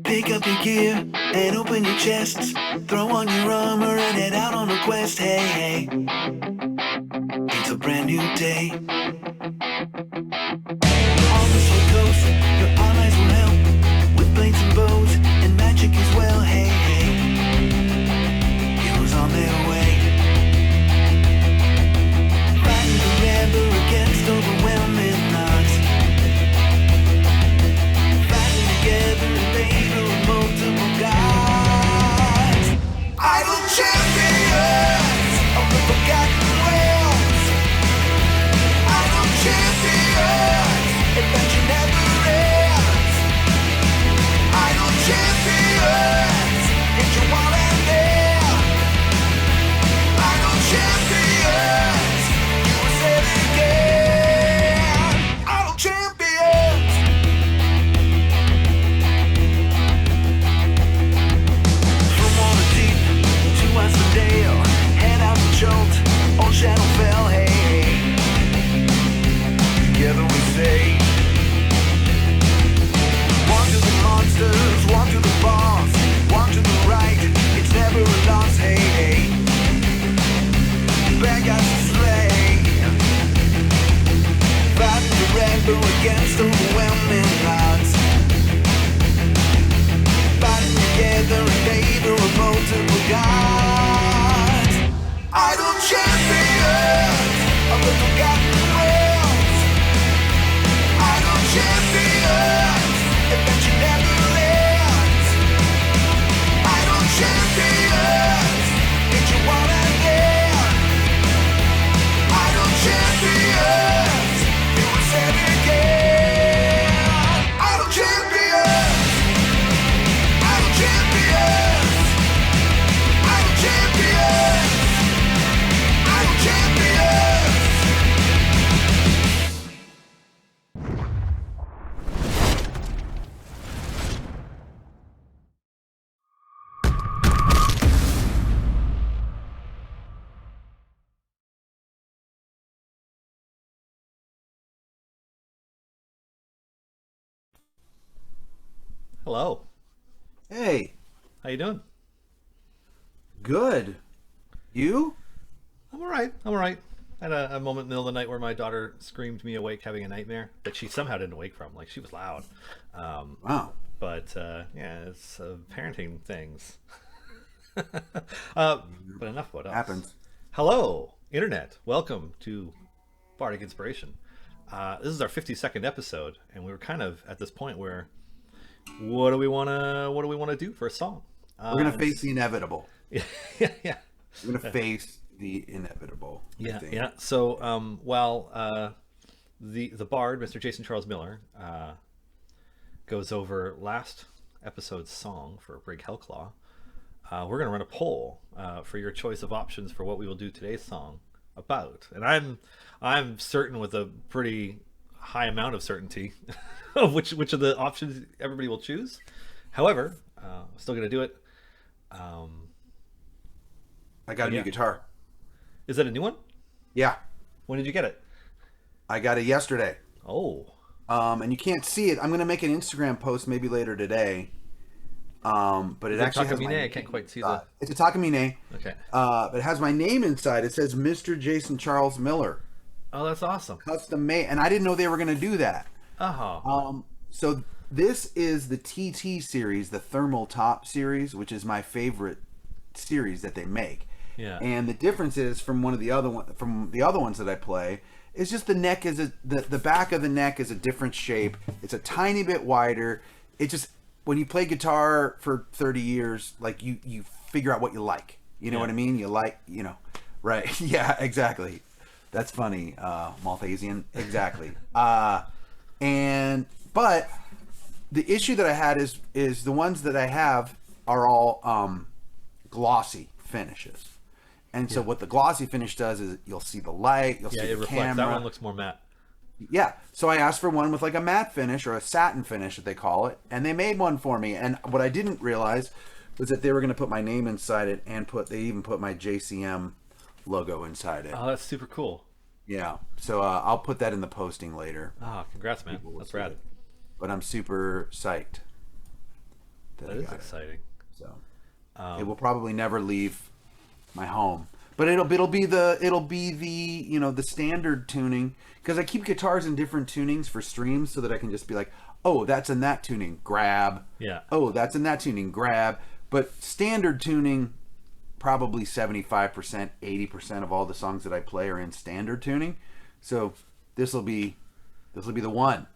Pick up your gear and open your chests. Throw on your armor and head out on a quest. Hey, hey, it's a brand new day. On the slow coast, your allies will help with blades and bows and magic as well. Hey, hey, heroes on their way. Fighting forever against overwhelming odds. Fighting together in favor of multiple gods. Idle champions of the forgotten realms. Idle champions, adventure never ends. Idle champions, into wild and air. Idle champions, you will sail again. Idle champions. From Waterdeep to Westendale, head out to Jolt, on Shadowfell, hey, hey. Together we say, walk to the monsters, walk to the boss, walk to the right, it's never a loss, hey, hey. Bad guys to slay, fighting forever against overwhelming odds. Fighting together in favor of multiple gods. Idle champions of the forgotten realms. Idle champions, adventure never ends. Idle champions, nature wild and air. Idle champions, you will sail again. Idle champions. Idle champions! Idle champions! Idle champions! Hello. Hey, How you doing? good. You? I'm all right. I'm all right. I had a moment in the middle of the night where my daughter screamed me awake having a nightmare that she somehow didn't wake from. Like, she was loud. Wow. But yeah, it's parenting things. But enough about us. Happens. Hello, Internet. Welcome to Bardic Inspiration. This is our 52nd episode, and we were kind of at this point where what do we want to do for a song? We're gonna face the inevitable. yeah. We're gonna face the inevitable. I Yeah, think. yeah. So, while the bard, Mr. Jason Charles Miller, goes over last episode's song for Brig Hellclaw, we're going to run a poll for your choice of options for what we will do today's song about. And I'm certain, with a pretty high amount of certainty, of which of the options everybody will choose. However, I'm still going to do it. I got a Yeah. new guitar. Is that a new one? Yeah, When did you get it? I got it yesterday. Oh. And you can't see it. I'm gonna make an Instagram post maybe later today. But it actually has my Takamine? I can't quite see the... It's a Takamine. Okay. But it has my name inside. It says Mr. Jason Charles Miller, Oh, that's awesome. custom made, and I didn't know they were gonna do that. Uh-huh. So this is the TT series, the Thermal Top series, which is my favorite series that they make. Yeah. And the difference is from the other ones that I play is just the neck is the back of the neck is a different shape. It's a tiny bit wider. It just, when you play guitar for 30 years, like you figure out what you like. You know what I mean? You like, right? Yeah, exactly. That's funny, Malthusian. Exactly. But the issue that I had is the ones that I have are all glossy finishes. And so what the glossy finish does is you'll see the light, you'll see it the reflects. camera. That one looks more matte. Yeah. So I asked for one with like a matte finish or a satin finish that they call it, and they made one for me. And what I didn't realize was that they were going to put my name inside it, and they even put my JCM logo inside it. Oh, that's super cool. Yeah. So I'll put that in the posting later. Ah, congrats, man. That's rad. but I'm super psyched That I is got it. exciting. So it will probably never leave my home, but it'll be the the standard tuning, because I keep guitars in different tunings for streams so that I can just be like, oh, that's in that tuning, grab. Yeah. Oh, that's in that tuning, grab. But standard tuning, probably 75%, 80% of all the songs that I play are in standard tuning. So this will be the one,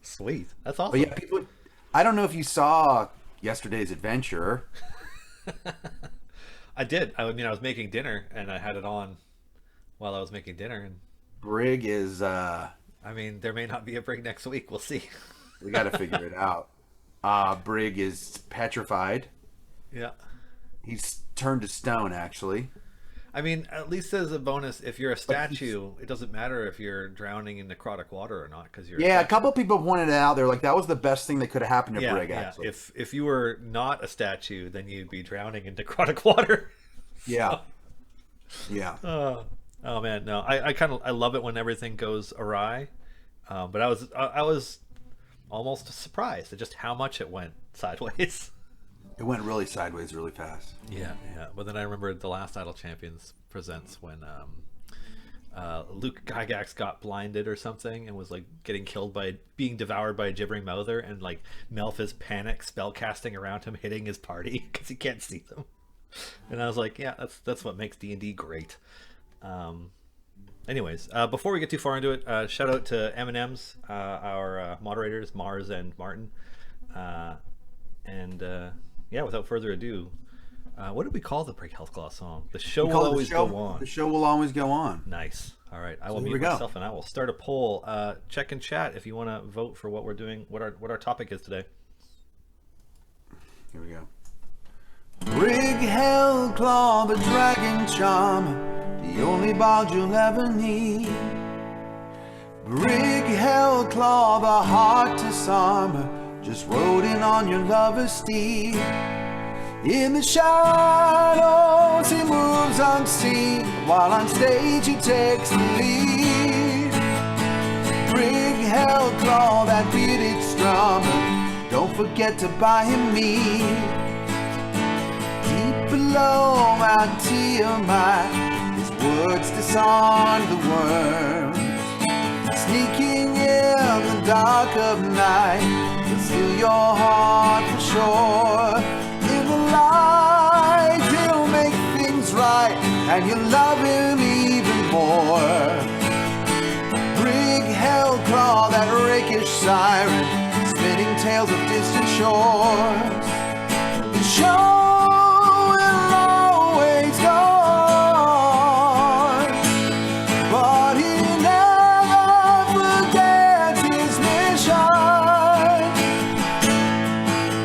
Sweet. That's awesome. But yeah, people. I don't know if you saw yesterday's adventure. I did. I mean, I was making dinner and I had it on while I was making dinner, and Brig is. I mean, there may not be a break next week. We'll see. We got to figure it out. Brig is petrified. Yeah. He's turned to stone, actually. I mean, at least as a bonus, if you're a statue, it doesn't matter if you're drowning in necrotic water or not, because you're. Yeah, a couple of people pointed it out. They're like, that was the best thing that could have happened to Brig, Yeah. actually. If you were not a statue, then you'd be drowning in necrotic water. Yeah. Yeah. Oh man, no, I love it when everything goes awry, but I was almost surprised at just how much it went sideways. It went really sideways really fast. Yeah. But then I remembered the last Idle Champions presents when Luke Gygax got blinded or something and was like being devoured by a gibbering mouther, and like Melph's panic spell casting around him, hitting his party because he can't see them. And I was like, yeah, that's what makes D&D great. Anyways, before we get too far into it, shout out to M&M's, our moderators, Mars and Martin. Yeah, without further ado, what did we call the Break Health Claw song? The show will always go on. The show will always go on. Nice. All right, I will here we mute go. myself and I will start a poll. Check in chat if you want to vote for what we're doing, what our topic is today. Here we go. Brig Hellclaw, the dragon charmer, the only bard you'll ever need. Brig Hellclaw, the heart disarmer, just rode in on your lover's steed. In the shadows he moves unseen, while on stage he takes the lead. Brig Hellclaw, that bearded strummer, don't forget to buy him mead. Deep below Mount Tiamat, his words disarm the worms. Sneaking in the dark of night, he'll steal your heart for sure. In the light, he'll make things right, and you'll love him even more. Brig Hellclaw, that rakish siren, spinning tales of distant shores. The show will always go on, but he never forgets his mission.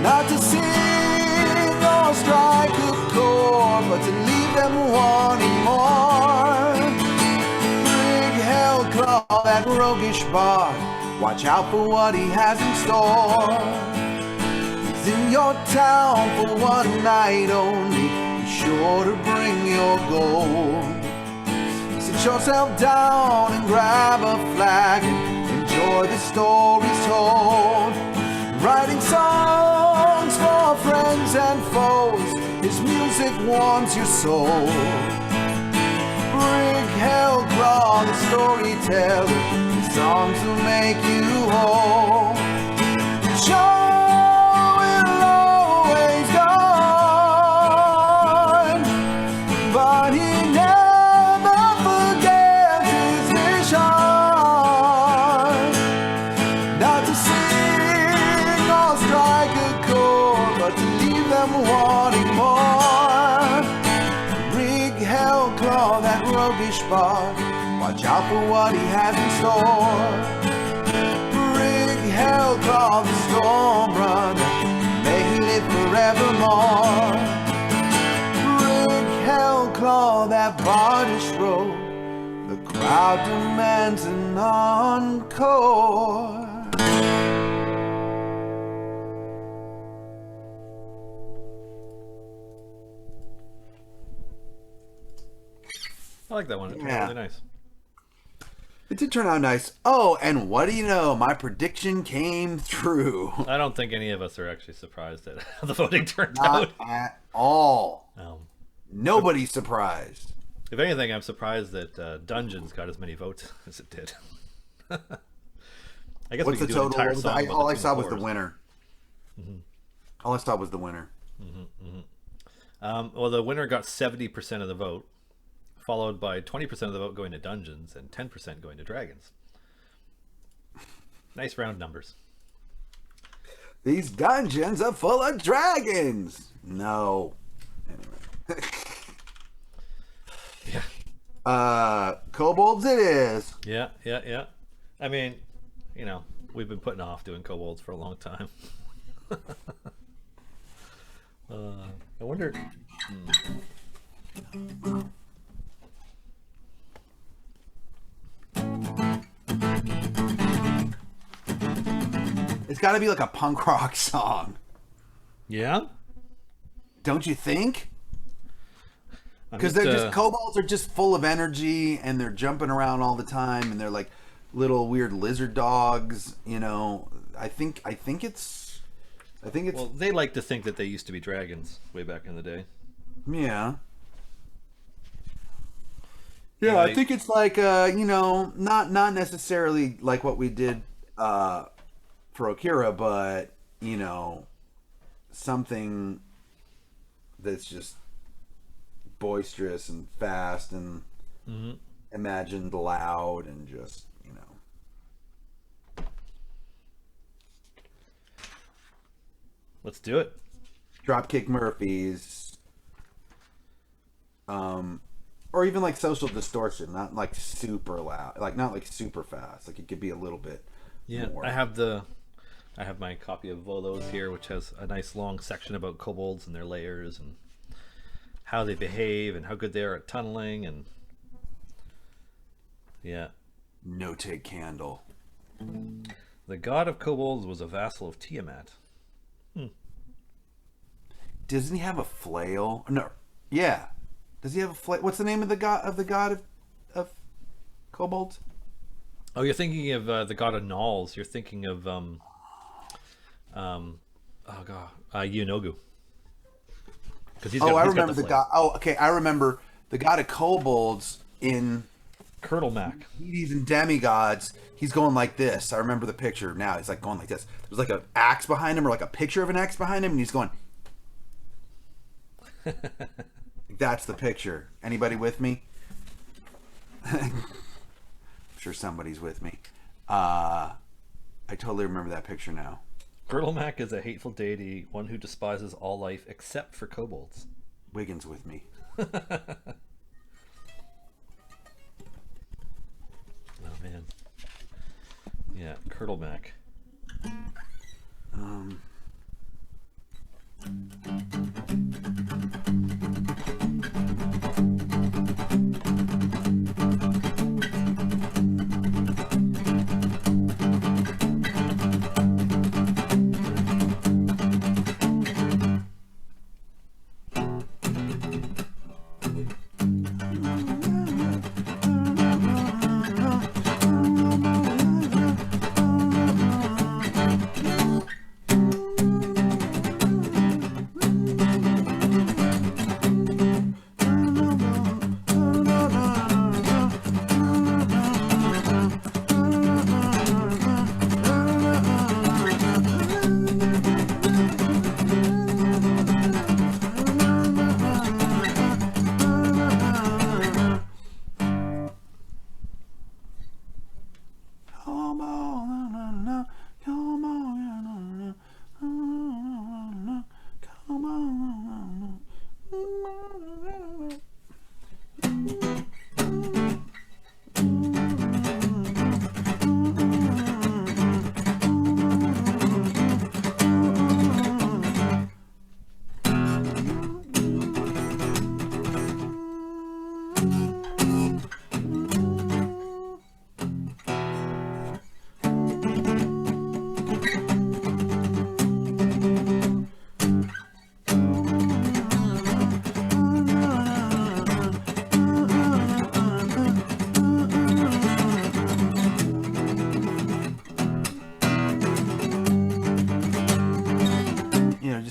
Not to sing or strike a chord, but to leave them wanting more. Brig Hellclaw, that roguish bard, watch out for what he has in store. He's in your town for one night only, be sure to bring your gold. Sit yourself down and grab a flag and enjoy the stories told. Writing songs for friends and foes, his music warms your soul. Brig Hellclaw, the storyteller, his songs will make you whole. The show will always go on, but he never forgets his mission. Not to sing or strike a chord, but to leave them wanting more. Brig Hellclaw, that roguish bard, watch out for what he has in store. Brig Hellclaw, the storm runner, may he live forevermore. Brig Hellclaw, that bardish road, the crowd demands an encore. I like that one. It's Yeah. really nice. It did turn out nice. Oh, and what do you know? My prediction came true. I don't think any of us are actually surprised at how the voting turned Not out. at all. Um, Nobody's surprised. if anything, I'm surprised that Dungeons got as many votes as it did. I guess What's we the could do an total? entire What was song about all the I Two saw was the Fours. winner. All I saw was the winner. Well, the winner got 70% of the vote, followed by 20% of the vote going to Dungeons and 10% going to Dragons. Nice round numbers. These dungeons are full of dragons. No. Anyway. Kobolds it is. Yeah. I mean, we've been putting off doing kobolds for a long time. I wonder. It's got to be like a punk rock song. Yeah. Don't you think? I'm Because they're just kobolds are just full of energy and they're jumping around all the time and they're like little weird lizard dogs. I think it's. Well, they like to think that they used to be dragons way back in the day. Yeah. Yeah, Yeah, I think it's like not necessarily like what we did for Akira, but something that's just boisterous and fast and imagined loud and just Let's do it. Dropkick Murphys, or even like Social Distortion, not like super loud, like not like super fast. Like it could be a little bit. Yeah, more. I have my copy of Volos here, which has a nice long section about kobolds and their layers and how they behave and how good they are at tunneling and yeah. No take candle. The god of kobolds was a vassal of Tiamat. Doesn't he have a flail? No. Yeah. Does he have a flail? What's the name of the god of kobolds? Oh, you're thinking of the god of Gnolls. You're thinking of Yunogu. Because he's I got remember the the flame. god. Oh, okay. I remember the god of kobolds in Kurtlemak. deities and demigods. He's going like this. I remember the picture now. He's like going like this. There's like an axe behind him, or like a picture of an axe behind him, and he's going. That's the picture. Anybody with me? I'm sure somebody's with me. I totally remember that picture now. Kurtlemak is a hateful deity, one who despises all life except for kobolds. Wiggins with me. Oh man. Yeah, Kurtlemak.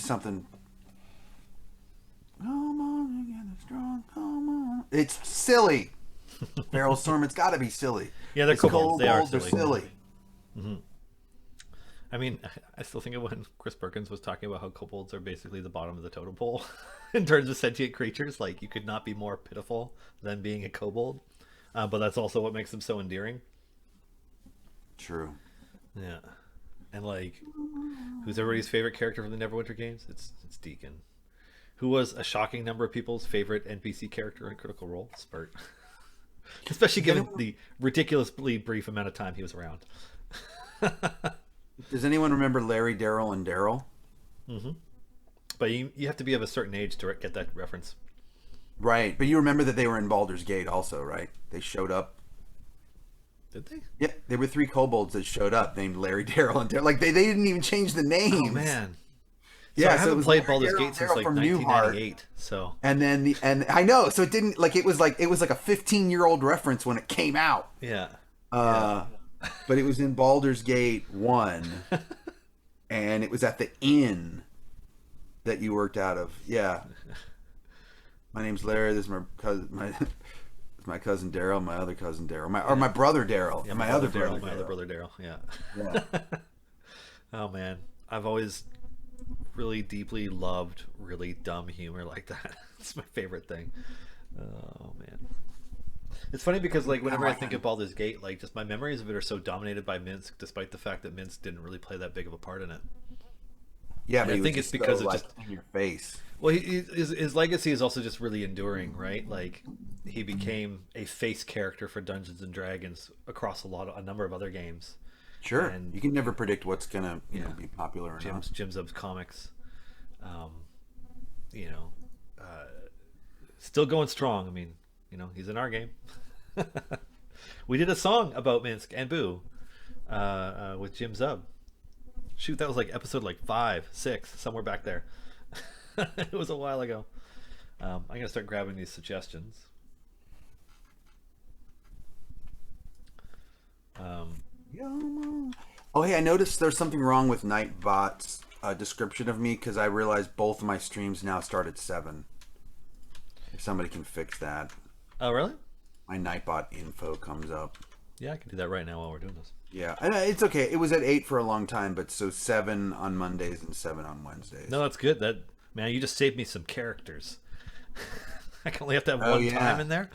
something. Come on, get strong. Come on. It's silly. Feral Storm. It's got to be silly. Yeah, they're kobolds. They are silly. Mm-hmm. I mean, I still think of when Chris Perkins was talking about how kobolds are basically the bottom of the totem pole in terms of sentient creatures. Like, you could not be more pitiful than being a kobold, but that's also what makes them so endearing. True. Yeah, and like, who's everybody's favorite character from the Neverwinter games? It's Deacon, who was a shocking number of people's favorite NPC character in Critical Role. Spurt, especially given the ridiculously brief amount of time he was around. Does anyone remember Larry, Daryl, and Daryl? Mm-hmm. But you have to be of a certain age to get that reference. Right, but you remember that they were in Baldur's Gate also, right? They showed up. Did they? Yeah, there were 3 kobolds that showed up named Larry, Daryl, and Daryl. Like, they didn't even change the names. Oh, man. Yeah, I haven't played Baldur's Daryl, Gate since Daryl like from 1998. So. And then I know, so it didn't like it was like a 15-year-old reference when it came out. Yeah. But it was in Baldur's Gate 1, and it was at the inn that you worked out of. Yeah. My name's Larry. This is my cousin. My cousin Daryl. My other cousin Daryl. My brother Daryl. Yeah, my other brother. My other brother Daryl. Yeah. Yeah. Oh man, I've always really deeply loved really dumb humor like that. It's my favorite thing. Oh man. It's funny because like whenever I think of Baldur's Gate, like just my memories of it are so dominated by Minsk, despite the fact that Minsk didn't really play that big of a part in it. Yeah, but I think it's because so, of just in your face. Well, his legacy is also just really enduring, right? Like he became a face character for Dungeons and Dragons across a number of other games. Sure, and you can never predict what's gonna be popular or not. Jim Zub's comics, still going strong. I mean, he's in our game. We did a song about Minsk and Boo with Jim Zub. Shoot, that was like episode 5, 6, somewhere back there. It was a while ago. I'm gonna start grabbing these suggestions. Oh, hey, I noticed there's something wrong with Nightbot's description of me because I realized both of my streams now start at 7. If somebody can fix that. Oh, really? My Nightbot info comes up. Yeah, I can do that right now while we're doing this. Yeah, it's okay. It was at 8 for a long time, but so 7 on Mondays and 7 on Wednesdays. No, that's good. Man, you just saved me some characters. I can only have to have one time in there.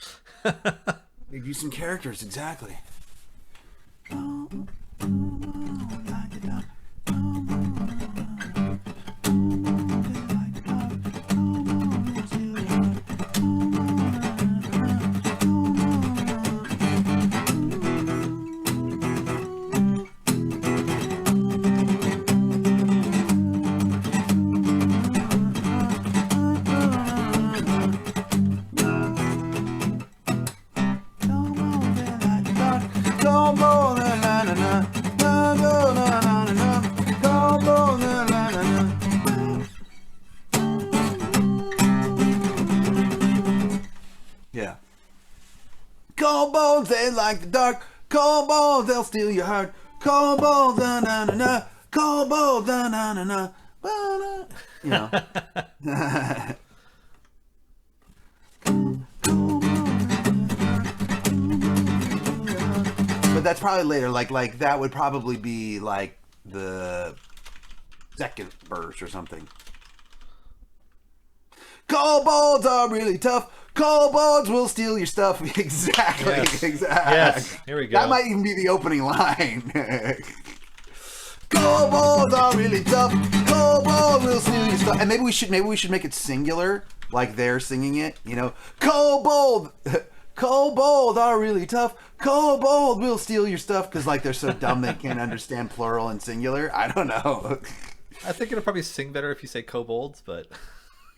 Give you some characters, exactly. Kobolds, they like the dark. Kobolds, they'll steal your heart. Kobolds, na na na na. Kobolds, na na na na. You know. But that's probably later. Like that would probably be like the second verse or something. Kobolds are really tough. Kobolds will steal your stuff. Exactly. Yes. Exactly. Yes. Here we go. That might even be the opening line. Kobolds are really tough. Kobolds will steal your stuff. And maybe we should make it singular, like they're singing it. Kobold are really tough. Kobold will steal your stuff because like they're so dumb they can't understand plural and singular. I don't know. I think it'll probably sing better if you say kobolds, but.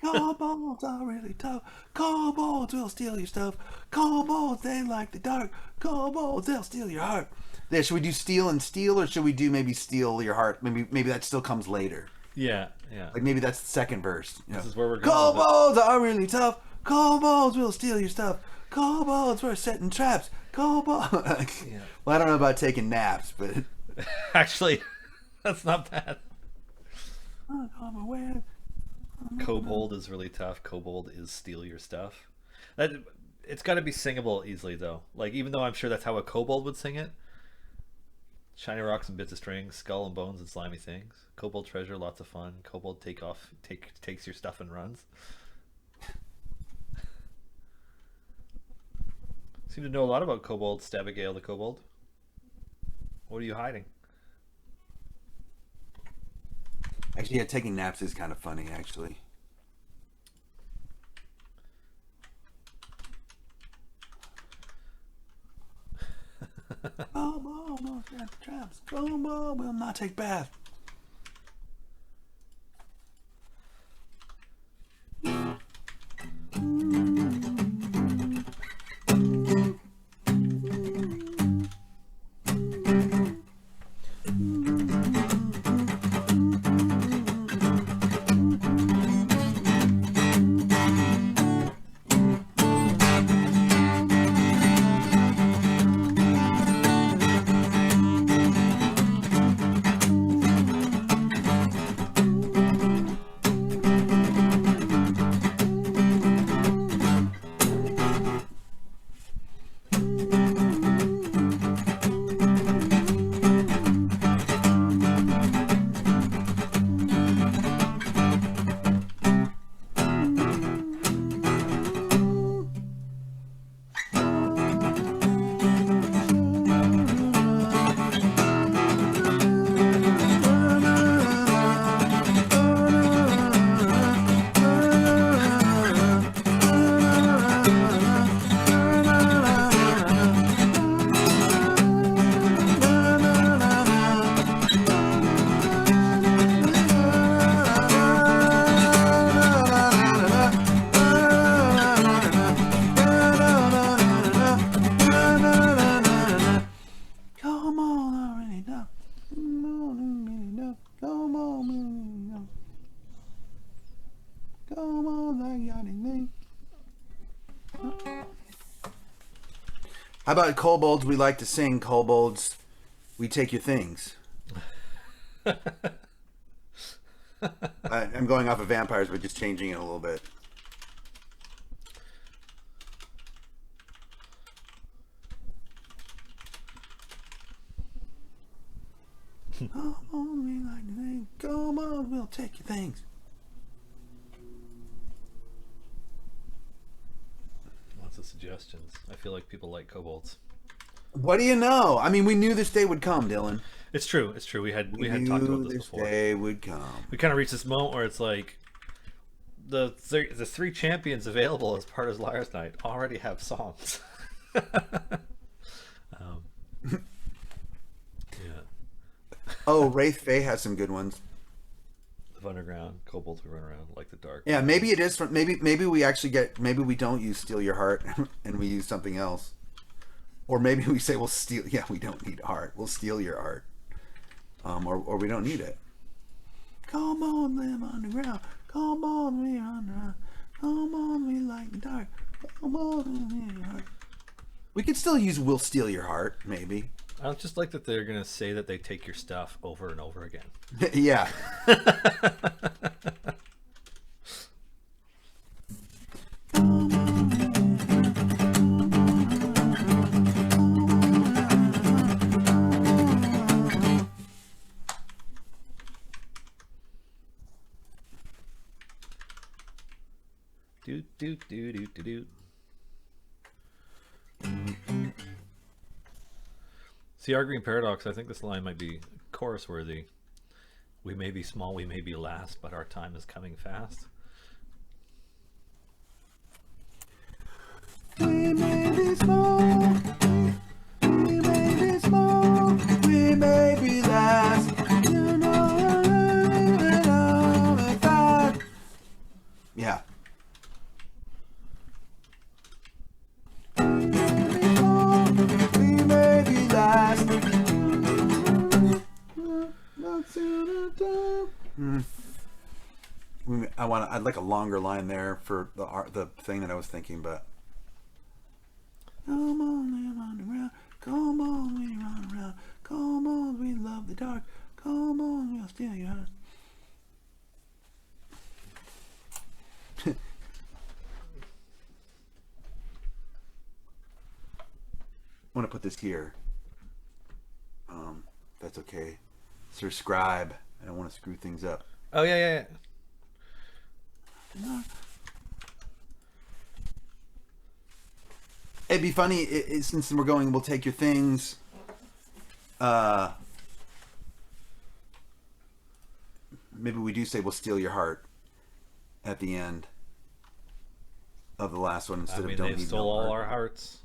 Kobolds are really tough. Kobolds will steal your stuff. Kobolds, they like the dark. Kobolds, they'll steal your heart. Yeah, should we do steal and steal, or should we do maybe steal your heart? Maybe that still comes later. Yeah. Like maybe that's the second verse. This is where we're going. Kobolds are really tough. Kobolds will steal your stuff. Kobolds were setting traps. Kobolds. Yeah. Well, I don't know about taking naps, but actually, that's not bad. I'm aware. Kobold is really tough. Kobold is steal your stuff. That it's got to be singable easily though. Like even though I'm sure that's how a kobold would sing it. Shiny rocks and bits of string, skull and bones and slimy things. Kobold treasure, lots of fun. Kobold takes your stuff and runs. Seem to know a lot about Kobold. Stabagale the Kobold. What are you hiding? Actually, yeah, taking naps is kind of funny, actually. Come on, no traps. Come on, we'll not take bath. How about kobolds? We like to sing kobolds. We take your things. I'm going off of vampires, but just changing it a little bit. Come on, we like to sing. Come on, we'll take your things. Lots of suggestions. I feel like people like kobolds. What do you know? I mean, we knew this day would come, Dylan. It's true. It's true. We had talked about this before. This day would come. We kind of reached this moment where it's like the three champions available as part of Liar's Night already have songs. Yeah. Oh, Wraith Fae has some good ones. Of underground kobolds who run around like the dark. Yeah, maybe it is from maybe we actually get maybe we don't use Steal Your Heart and we use something else. Or maybe we say we'll steal. Yeah, we don't need art. We'll steal your art, or we don't need it. Come on, live underground. Come on, we underground. Come on, we like the dark. Come on, we steal your heart. We could still use "We'll Steal Your Heart," maybe. I just like that they're gonna say that they take your stuff over and over again. Yeah. Do do do do do do. See, our Green Paradox, I think this line might be chorus worthy. We may be small, we may be last, but our time is coming fast. We may be small, we may be small, we may be last. You know that. Yeah. We may be last. I'd like a longer line there for the thing that I was thinking, but come on, we run around. Come on, we run around. Come on, we love the dark. Come on, we'll steal your heart. want to put this here. That's okay. Sir Scribe. I don't want to screw things up. Oh yeah. It'd be funny since we're going. We'll take your things. Maybe we do say we'll steal your heart at the end of the last one instead of don't they need stole no all heart. our hearts.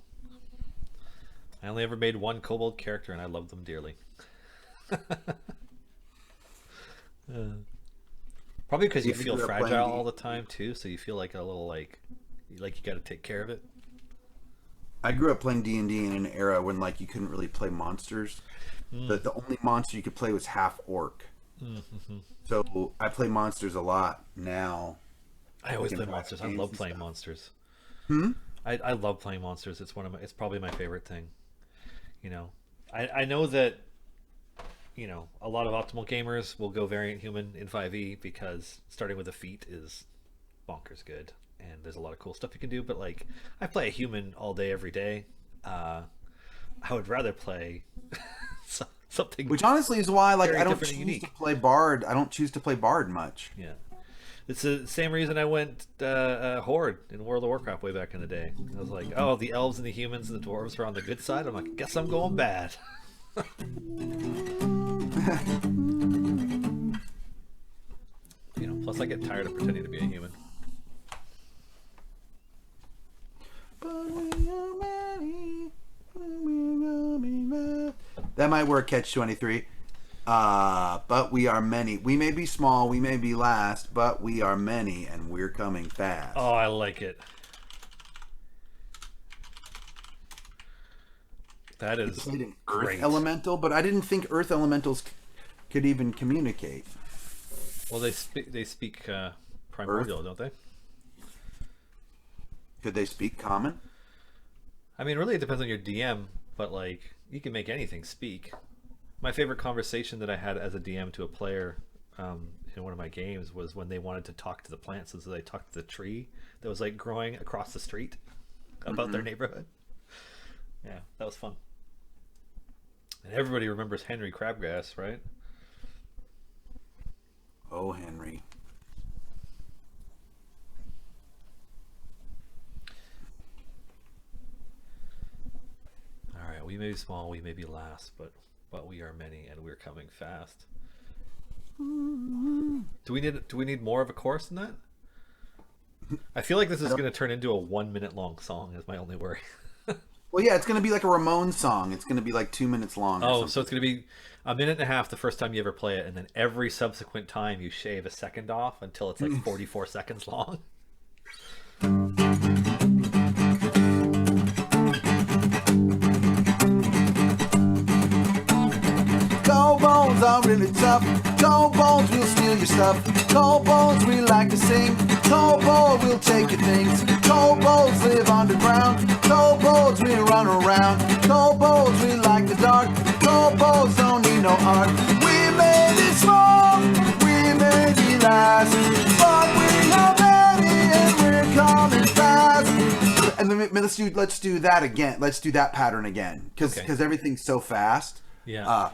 I only ever made one kobold character, and I love them dearly. Probably because you Yeah, feel you're fragile playing- all the time too, so you feel like a little like you got to take care of it. I grew up playing D&D in an era when like you couldn't really play monsters. The only monster you could play was half orc. So I play monsters a lot now. I always Like in play monsters. I games love and playing stuff. monsters. I love playing monsters. It's it's probably my favorite thing. You know, I know that, you know, a lot of optimal gamers will go variant human in 5e because starting with a feat is bonkers good, and there's a lot of cool stuff you can do. But like, I play a human all day, every day. I would rather play something. Which honestly is why like Very I don't different and choose unique. to play Bard. I don't choose to play Bard much. Yeah. It's the same reason I went Horde in World of Warcraft way back in the day. I was like, oh, the elves and the humans and the dwarves are on the good side. I'm like, guess I'm going bad. You know, plus I get tired of pretending to be a human. That might work, Catch 23. But we are many. We may be small, we may be last, but we are many, and we're coming fast. Oh, I like it. That is Played an Earth great. Elemental, but I didn't think Earth Elementals could even communicate. Well, they speak primordial, don't they? Could they speak Common? I mean, really, it depends on your DM, but like, you can make anything speak. My favorite conversation that I had as a DM to a player in one of my games was when they wanted to talk to the plants, and so they talked to the tree that was like growing across the street about their neighborhood. Yeah, that was fun. And everybody remembers Henry Crabgrass, right? Oh, Henry. All right, we may be small, we may be last, but we are many, and we're coming fast. Do we need more of a chorus than that? I feel like this is going to turn into a 1 minute long song. Is my only worry. Well, yeah, it's going to be like a Ramones song. It's going to be like 2 minutes long. Or Oh, something. so it's going to be a minute and a half the first time you ever play it, and then every subsequent time you shave a second off until it's like 44 seconds long. Kobolds are really tough. Kobolds will steal your stuff. Kobolds we like to sing. Kobold will take your things. Kobolds live underground. Kobolds we run around. Kobolds we like the dark. Kobolds don't need no art. We may be small, we may be last, but we are many and we're coming fast. And then let's do that again. Let's do that pattern again, because Okay. everything's so fast. Yeah.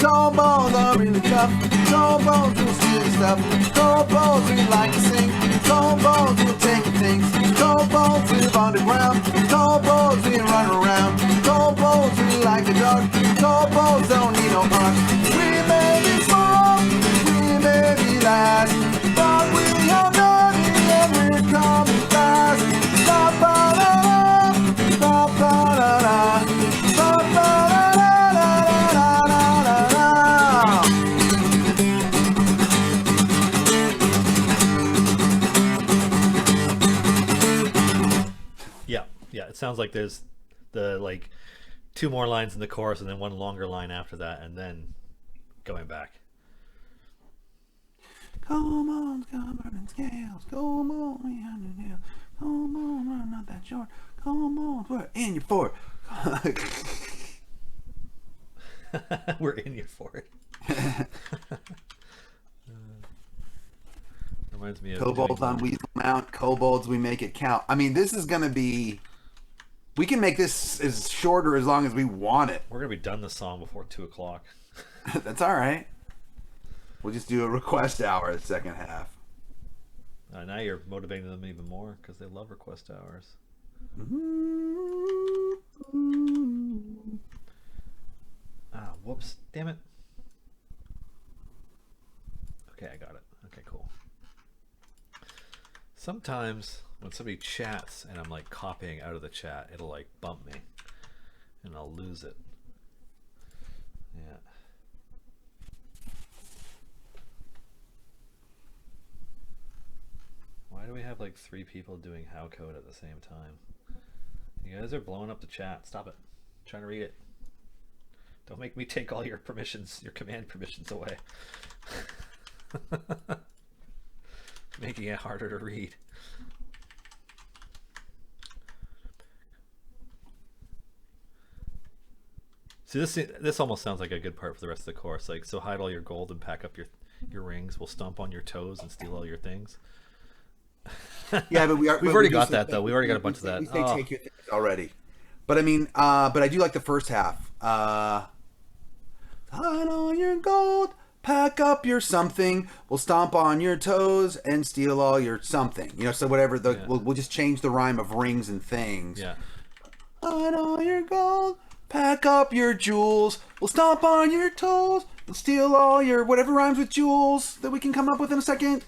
Kobolds are really tough. Kobolds will steal your stuff. Kobolds we like to sing. Kobolds will take your things. Kobolds live underground. Kobolds we run around. Kobolds we like the dark. Kobolds don't need no heart. We may be small, we may be last, but we are many and we're coming fast. Ba ba da da, ba ba da da, ba ba da da da da da da. Yeah. It sounds like there's the like 2 more lines in the chorus and then 1 longer line after that, and then going back. Come on, come on, scales. Come on, we have to nail. Come on, we're not that short. Come on, we're in your fort. We're in here for it. Reminds me of Kobolds on Weasel Mount. Kobolds, we make it count. I mean, this is going to be... We can make this as short or as long as we want it. We're going to be done this song before 2 o'clock. That's all right. We'll just do a request hour the second half. Now you're motivating them even more because they love request hours. Ah, whoops. Damn it. Okay, I got it. Okay, cool. Sometimes when somebody chats and I'm like copying out of the chat, it'll like bump me and I'll lose it. Yeah. Why do we have like 3 people doing how code at the same time? You guys are blowing up the chat. Stop it. I'm trying to read it. Don't make me take all your permissions, your command permissions away. Making it harder to read. See, this almost sounds like a good part for the rest of the course. Like, so hide all your gold and pack up your rings. We'll stomp on your toes and steal all your things. Yeah, but we've already got that though. We already got a bunch of that. We say take your things already. But I mean, but I do like the first half. Hide all your gold, pack up your something. We'll stomp on your toes and steal all your something. You know, so whatever. We'll just change the rhyme of rings and things. Yeah. Hide all your gold, pack up your jewels. We'll stomp on your toes and steal all your whatever rhymes with jewels that we can come up with in a second.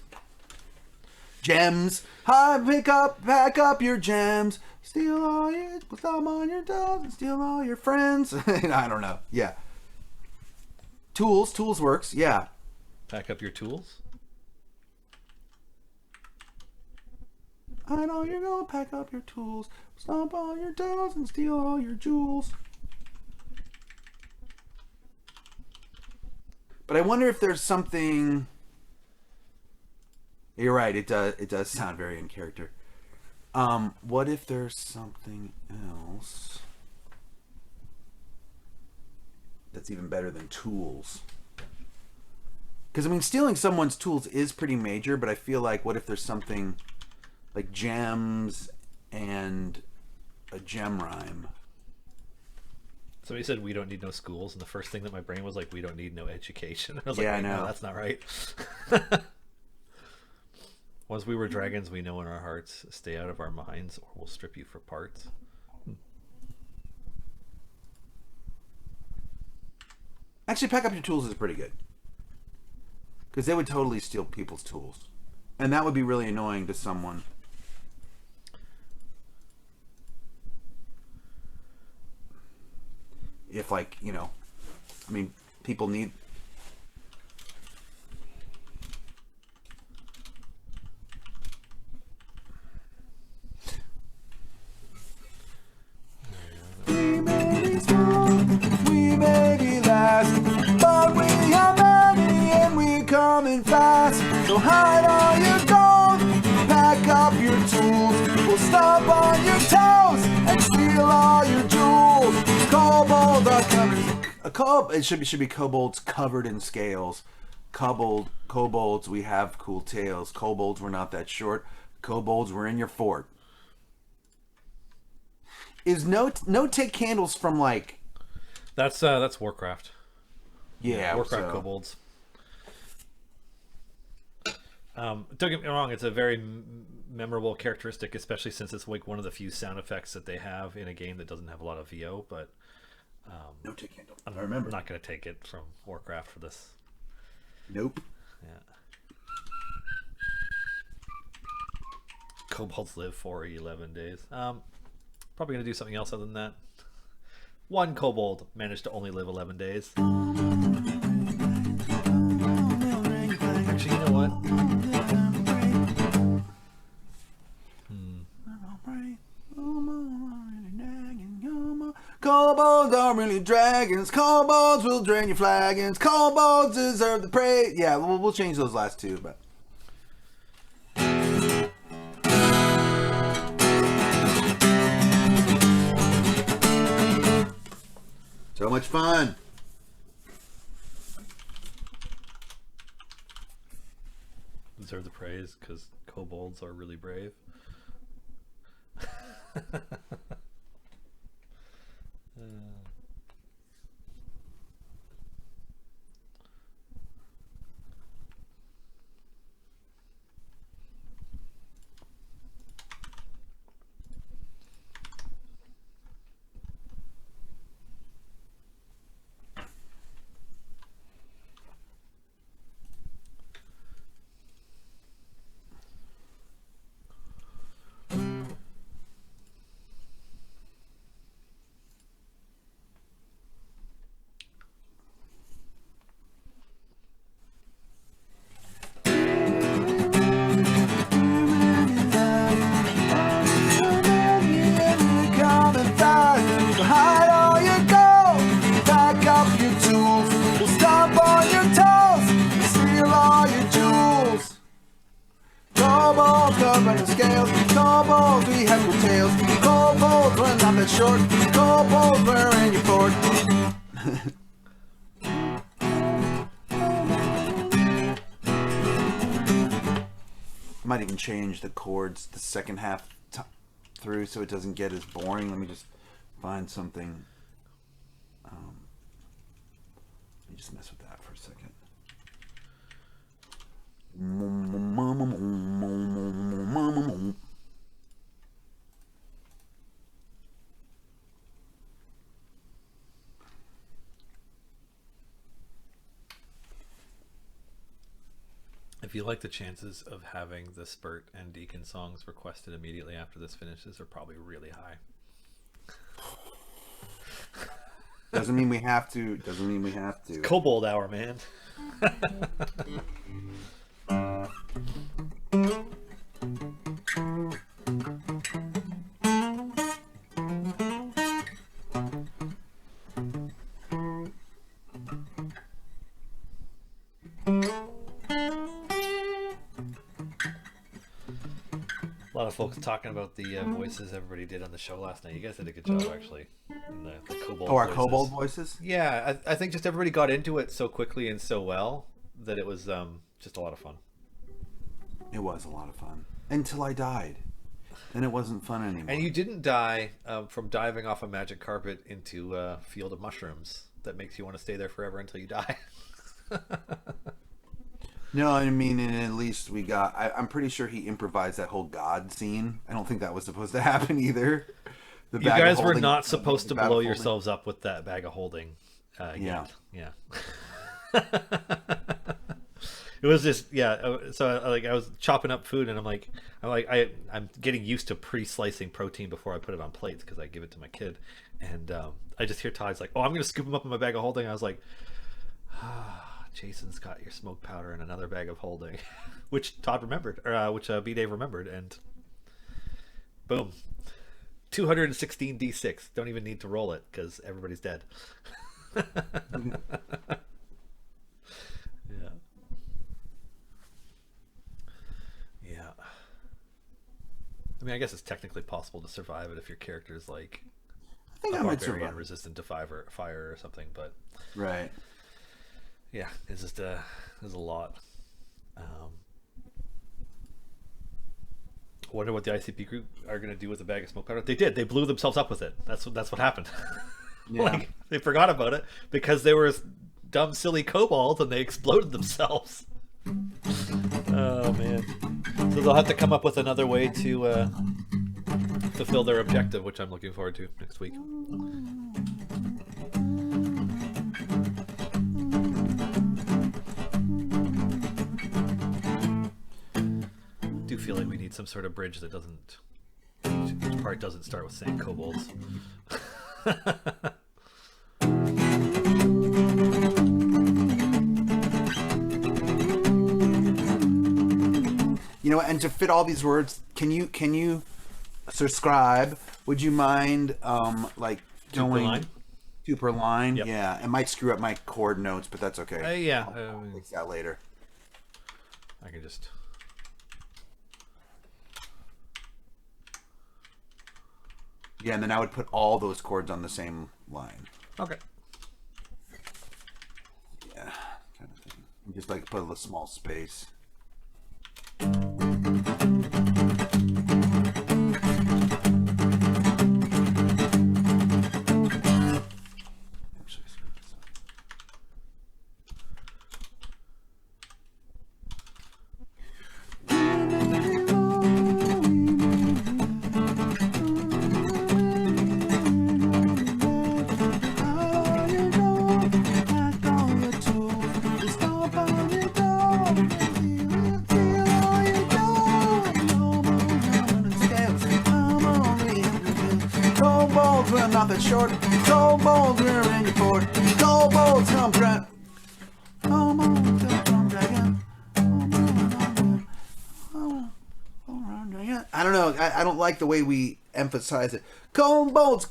Gems. Pack up your gems. Steal all your, stomp on your toes and steal all your friends. I don't know. Yeah. Tools works. Yeah. Pack up your tools. I know you're gonna pack up your tools, stomp on your toes and steal all your jewels. But I wonder if there's something. You're right. It does sound very in character. What if there's something else that's even better than tools? Because I mean, stealing someone's tools is pretty major, but I feel like what if there's something like gems and a gem rhyme? Somebody said we don't need no schools, and the first thing that my brain was like, we don't need no education. I was Yeah, like, I know. no, that's not right. Once we were dragons, we know in our hearts, stay out of our minds, or we'll strip you for parts. Actually, pack up your tools is pretty good. Because they would totally steal people's tools. And that would be really annoying to someone. If, like, you know, I mean, people need... We may be small, we may be last, but we are many and we coming fast. So hide all your gold, pack up your tools. We'll stomp on your toes and steal all your jewels. Kobolds are coming. It should be kobolds covered in scales. Kobolds, we have cool tails. Kobolds were not that short. Kobolds were in your fort. Is no take candles from like That's Warcraft. Yeah, Warcraft so. kobolds. Don't get me wrong, it's a very memorable characteristic, especially since it's like one of the few sound effects that they have in a game that doesn't have a lot of VO, but no take candle. I'm I remember. not going to take it from Warcraft for this. Nope. Yeah. Kobolds live for 11 days. Probably going to do something else other than that. One kobold managed to only live 11 days. Actually, you know what? Kobolds are really dragons. Kobolds will drain your flagons. Kobolds deserve the praise. Yeah, we'll change those last two, but. So much fun. deserve the praise because kobolds are really brave. Kobolds, we have good tails. Kobolds, we're not that short. Kobolds, we're in your fort. Might even change the chords the second half through so it doesn't get as boring. Let me just find something. Let me just mess with that for a second. If you like the chances of having the Spurt and Deacon songs requested immediately after this finishes are probably really high. Doesn't mean we have to. Doesn't mean we have to. Kobold hour, man. A lot of folks talking about the voices everybody did on the show last night. You guys did a good job, actually. In the kobold our voices. kobold voices? Yeah, I think just everybody got into it so quickly and so well that it was just a lot of fun. It was a lot of fun. Until I died. Then it wasn't fun anymore. And you didn't die from diving off a magic carpet into a field of mushrooms that makes you want to stay there forever until you die. No, I mean, and at least we got... I'm pretty sure he improvised that whole God scene. I don't think that was supposed to happen either. You guys were not supposed to blow yourselves up with that bag of holding. Yeah. It was just, so I was chopping up food and I'm getting used to pre-slicing protein before I put it on plates because I give it to my kid. And I just hear Todd's like, oh, I'm going to scoop him up in my bag of holding. I was like, Jason's got your smoke powder and another bag of holding, which Todd remembered, or which B-Dave remembered, and boom, 216 D6. Don't even need to roll it because everybody's dead. Yeah. I mean, I guess it's technically possible to survive it if your character is like I think I might survive. Resistant to fire or something, but right. Yeah, it's just there's a lot. Wonder what the ICP group are going to do with the bag of smoke powder. They did. They blew themselves up with it. That's what happened. Yeah. Like they forgot about it because they were dumb, silly kobolds and they exploded themselves. Oh man! So they'll have to come up with another way to fulfill their objective, which I'm looking forward to next week. I do feel like we need some sort of bridge that doesn't. Each part doesn't start with saying kobolds. You know, and to fit all these words, can you subscribe? Would you mind like going two per line? Yep. Yeah, it might screw up my chord notes, but that's okay. Yeah, I'll fix that later. I can just. Yeah, and then I would put all those chords on the same line. Okay. Yeah, kind of thing. Just like put a little small space. Kobolds, we're nothing short. Kobolds, we're in your fort. Kobolds come from. Kobolds come from dragon. I don't know. I don't like the way we emphasize it. Kobolds,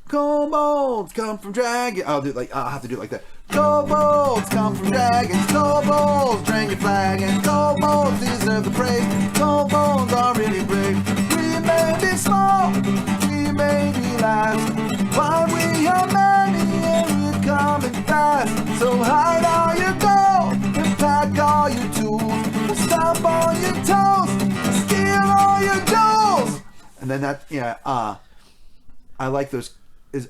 kobolds come from dragon. I'll have to do it like that. Kobolds come from dragons. Kobolds drain your flag, and kobolds deserve the praise. Kobolds are really brave. We may be small, we may be last, but we are many and we're coming fast. So hide all your gold and pack all your tools. Stomp on your toes, steal all your jewels. And then that, I like those.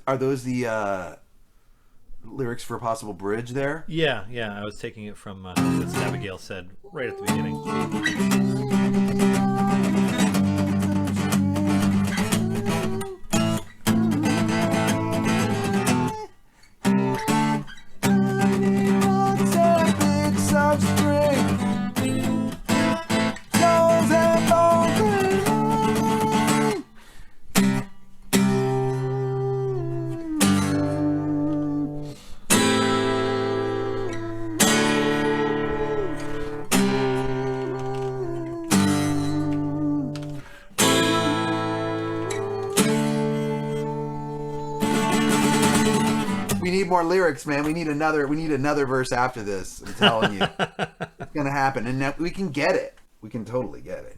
Are those the lyrics for a possible bridge there? Yeah. I was taking it from what Abigail said right at the beginning. We need more lyrics, man. We need another verse after this. I'm telling you. It's gonna happen. And now we can get it. We can totally get it.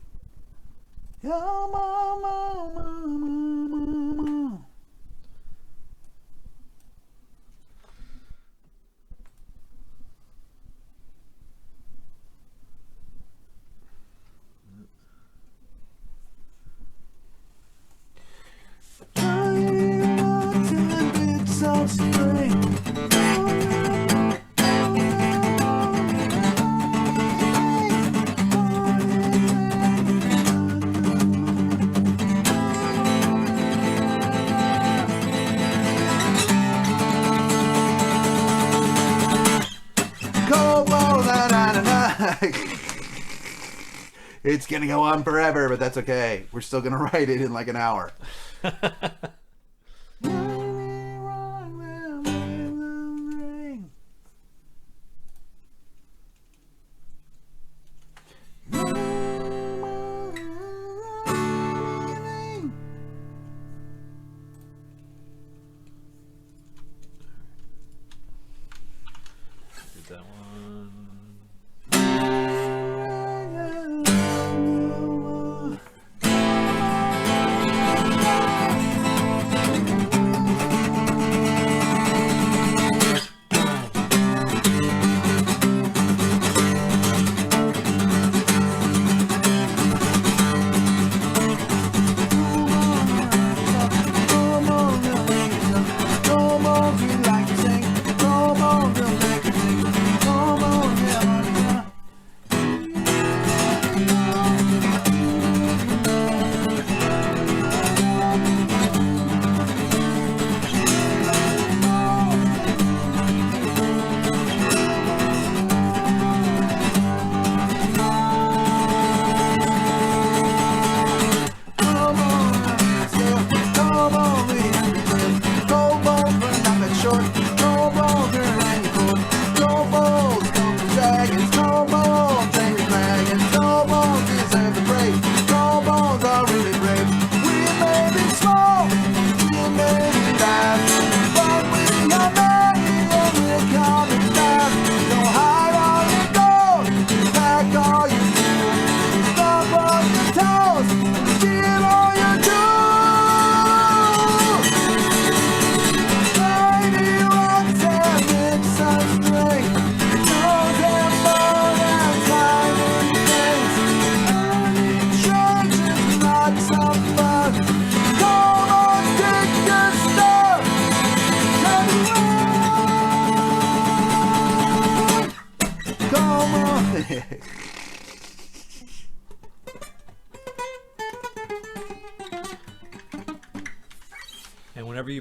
It's gonna go on forever, but that's okay. We're still gonna write it in like an hour. That one.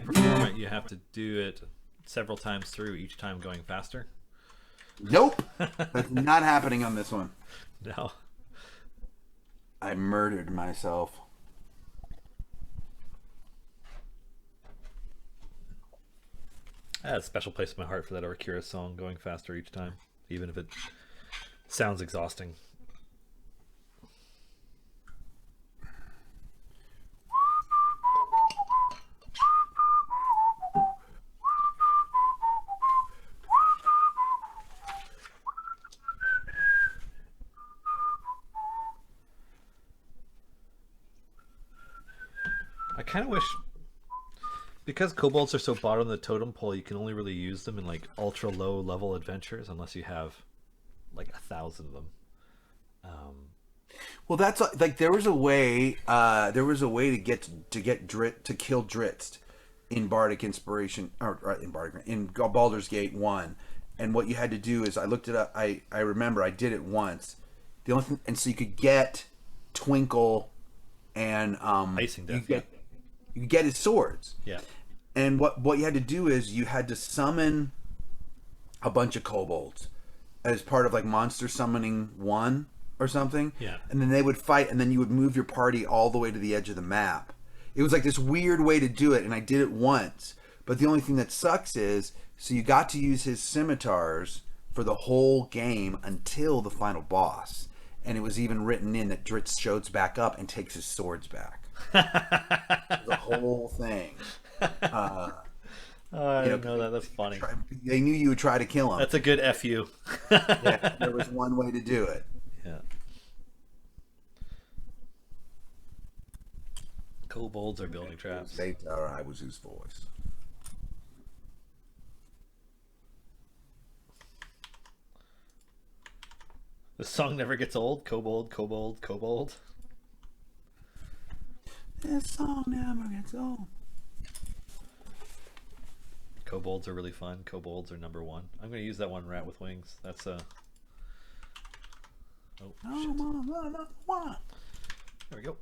you perform it, you have to do it several times through, each time going faster? Nope. That's not happening on this one. No. I murdered myself. I had a special place in my heart for that Orkira song, going faster each time, even if it sounds exhausting. I kind of wish, because kobolds are so bottom of the totem pole, you can only really use them in like ultra low level adventures unless you have like 1,000 of them. Well, that's like there was a way to kill Dritz in Bardic Inspiration in Baldur's Gate 1. And what you had to do is, I looked it up. I remember I did it once. The only thing, and so you could get Twinkle and Icing Death. You get his swords. Yeah. And what you had to do is you had to summon a bunch of kobolds as part of like Monster Summoning 1 or something. Yeah. And then they would fight, and then you would move your party all the way to the edge of the map. It was like this weird way to do it, and I did it once. But the only thing that sucks is, so you got to use his scimitars for the whole game until the final boss. And it was even written in that Dritz shows back up and takes his swords back. The whole thing. I didn't know that. That's funny. They knew you would try to kill him. That's a good FU. Yeah, there was one way to do it. Yeah. Kobolds are building traps. I was his voice. The song never gets old. Kobold, kobold, kobold. This song never gets old. Kobolds are really fun. Kobolds are number one. I'm going to use that one, Rat with Wings. That's a... Oh, shit. There we go.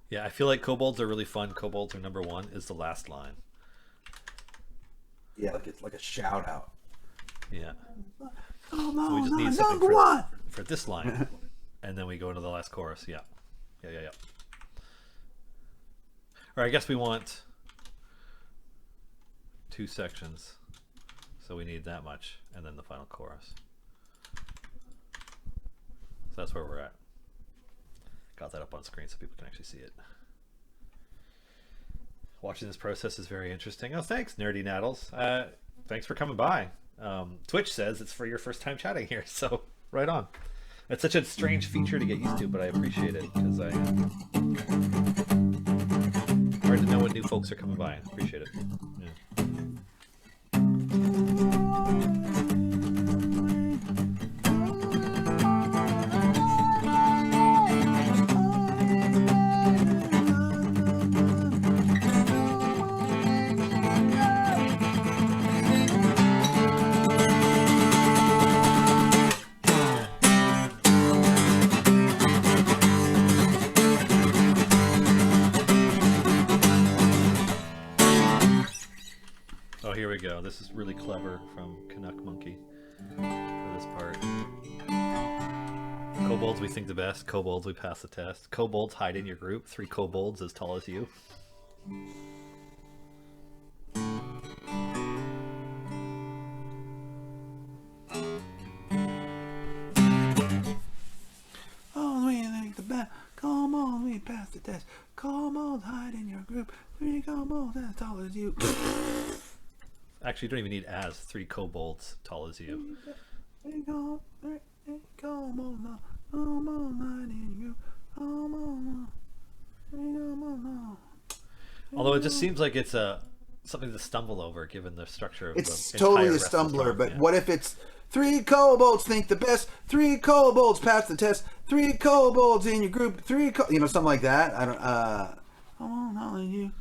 Yeah, I feel like kobolds are really fun. Kobolds are number one is the last line. Yeah, like it's like a shout out. Yeah. Oh, So we just need something for this line. And then we go into the last chorus. Yeah. Yeah. Or I guess we want 2 sections. So we need that much. And then the final chorus. So that's where we're at. Got that up on screen so people can actually see it. Watching this process is very interesting. Oh, thanks, Nerdy Naddles. Thanks for coming by. Twitch says it's for your first time chatting here, so right on. It's such a strange feature to get used to, but I appreciate it because I hard to know when new folks are coming by. I appreciate it. Yeah. Oh, here we go. This is really clever from Canuck Monkey for this part. Kobolds, we think the best. Kobolds, we pass the test. Kobolds, hide in your group. 3 kobolds as tall as you. Oh, we think the best. Come on, we pass the test. Kobolds, hide in your group. 3 kobolds as tall as you. Actually, you don't even need as 3 kobolds tall as you. Although it just seems like it's something to stumble over given the structure of It's the totally entire a rest of the stumbler, song. but Yeah. what if it's 3 kobolds think the best, 3 kobolds pass the test, 3 kobolds in your group, something like that. I don't, come on, you,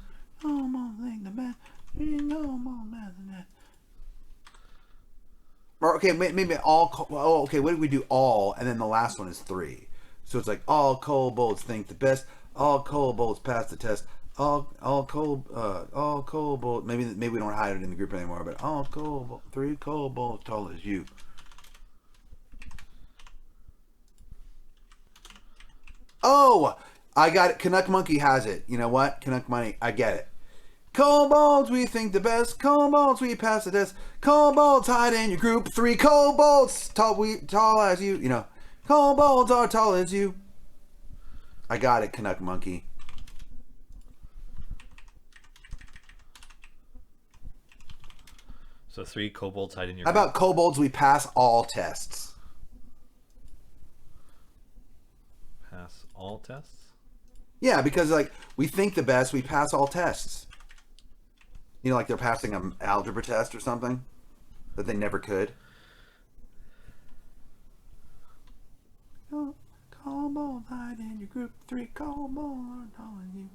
come on, think the best, 3 kobolds pass the test. Or, okay, maybe all, okay, what if we do all, and then the last one is 3? So it's like all kobolds think the best. All kobolds pass the test. All kobold. Maybe we don't hide it in the group anymore. But all kobold, 3 kobolds tall as you. Oh, I got it. Canuck Monkey has it. You know what? Canuck Monkey, I get it. Kobolds, we think the best. Kobolds, we pass the test. Kobolds, hide in your group. 3 kobolds, tall as you. You know, kobolds are tall as you. I got it, Canuck Monkey. So 3 kobolds hide in your How group. about kobolds, we pass all tests? Pass all tests? Yeah, because like we think the best, we pass all tests. You know, like they're passing an algebra test or something that they never could. Kobold, hide in your group. 3 kobolds are taller than you.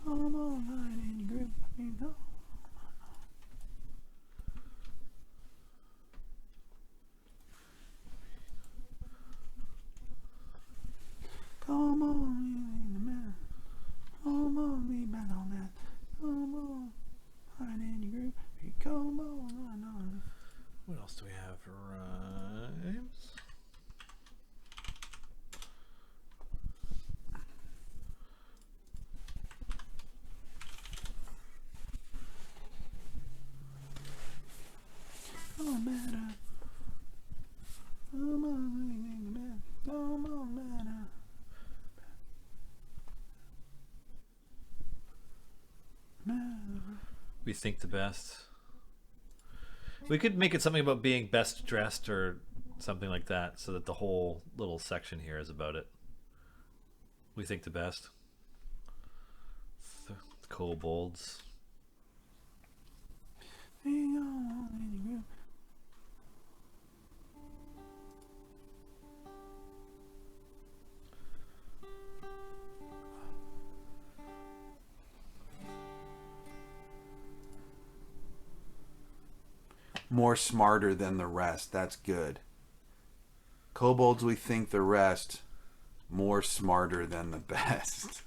Kobold, hide in your group. 3 kobolds. Come on, man. Come on, we back on that. Come on, hide in your group. Come on. What else do we have for rhymes? Oh, matter. Come on, man. Come on, matter. We think the best. We could make it something about being best dressed or something like that, so that the whole little section here is about it. We think the best. The kobolds. More smarter than the rest. That's good. Kobolds, we think the rest. More smarter than the best.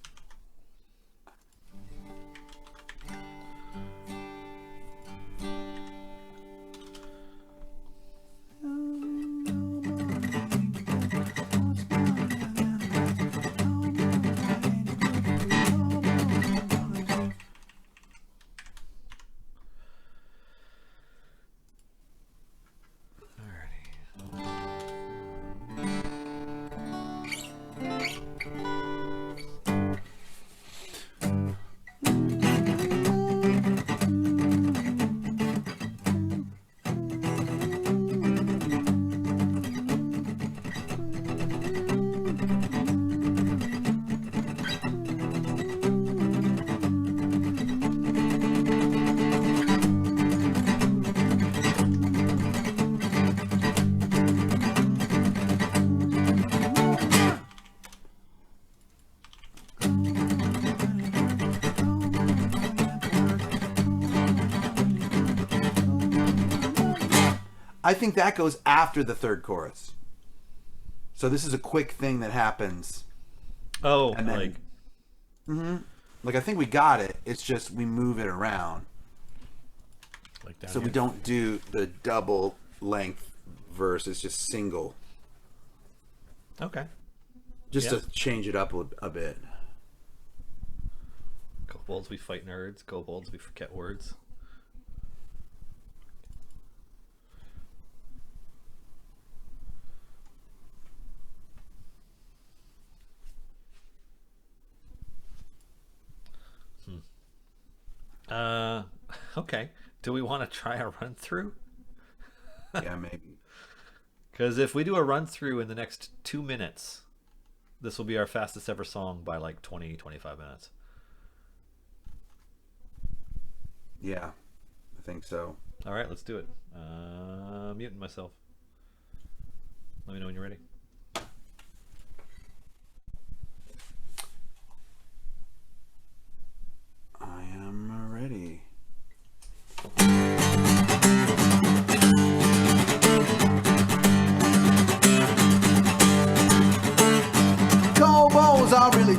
I think that goes after the third chorus. So this is a quick thing that happens. Oh, And then- like Like, I think we got it. It's just we move it around. down So we here. don't do the double length verse. It's just single. Okay. Just Yeah. to change it up a bit. Kobolds, we fight nerds. Kobolds, we forget words. Okay. Do we want to try a run through? Yeah, maybe. Because if we do a run through in the next 2 minutes, this will be our fastest ever song by like 20-25 minutes. Yeah, I think so. All right, let's do it. Muting myself. Let me know when you're ready. I am ready.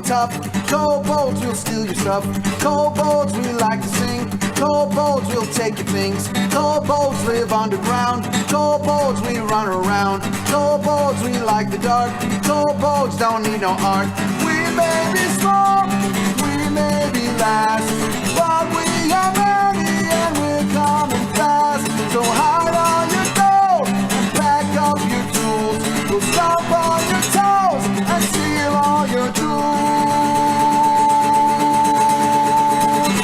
tough. Kobolds will steal your stuff. Kobolds we like to sing. Kobolds will take your things. Kobolds live underground. Kobolds we run around. Kobolds we like the dark. Kobolds don't need no art. We may be small, we may be last, but we are many and we're coming fast. So hide on your gold and pack up your tools. We'll stomp on your toes and steal all your jewels.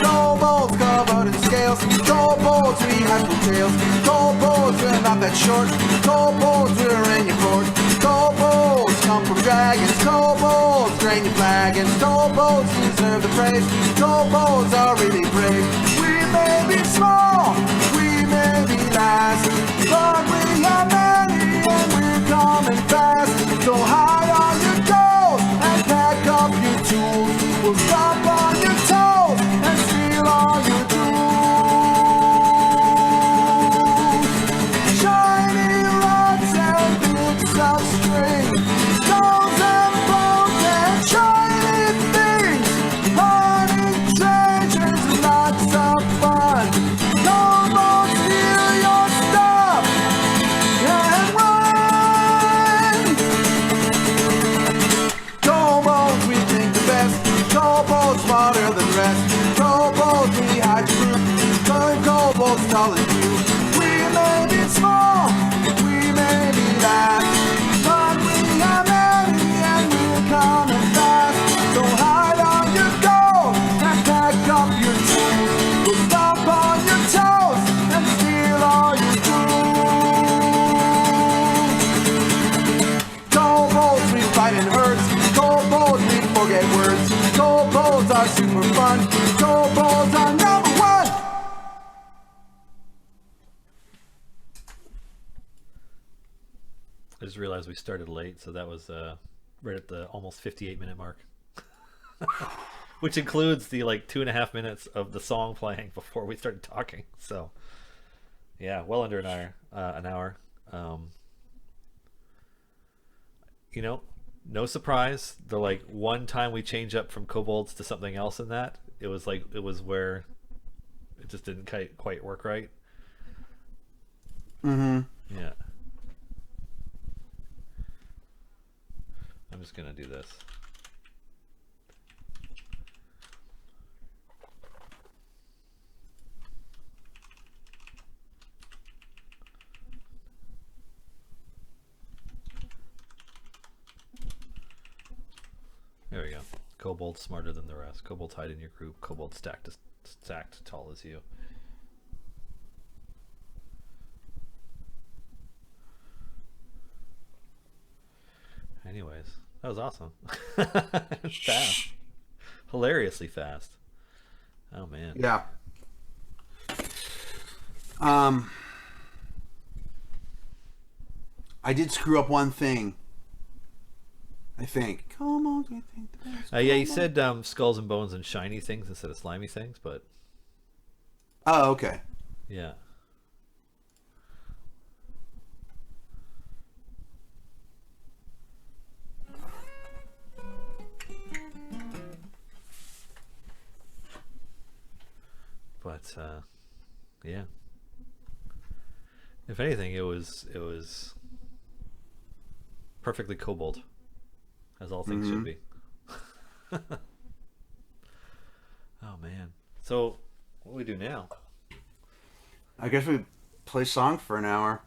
Kobolds covered in scales. Kobolds we have two tails. Kobolds we're not that short. Kobolds we're in your court. Kobolds come from dragons. Kobolds drain your flagons. Kobolds deserve the praise. Kobolds are really brave. We may be small, we may be last, but we are many and we're coming fast. So hide on your gold and pack up your tools. We'll stomp on your toes and steal all your jewels. Shiny rods and bits of string, stones and bones and shiny things, hunting treasures, lots of fun. Kobolds steal your stuff and run. Kobolds we think the best. Kobolds smarter than the rest. Kobolds we hide your group. Kobolds taller than you. We may be small, we may be last, but we are many and we're coming fast. So hide on your gold and pack up your tools. We'll stomp on your toes and steal all your jewels. Kobolds we fight in herds. Kobolds we forget words. Kobolds are super fun. Kobolds are number one. I just realized we started late, so that was right at the almost 58-minute mark. Which includes the like 2.5 minutes of the song playing before we started talking. So yeah, well under an hour. You know, no surprise. The like one time we change up from kobolds to something else in that, it was where it just didn't quite work right. Mm-hmm. Yeah. I'm just gonna do this. There we go. Kobold smarter than the rest. Kobolds hide in your group. Kobold stacked tall as you. Anyways, that was awesome. Fast. Hilariously fast. Oh man. Yeah. I did screw up one thing. I think. Come on, we think the best. Yeah, you said skulls and bones and shiny things instead of slimy things, but Oh, okay. yeah. But yeah. If anything, it was perfectly kobold, as all things should be. Oh man! So what do we do now? I guess we play song for an hour.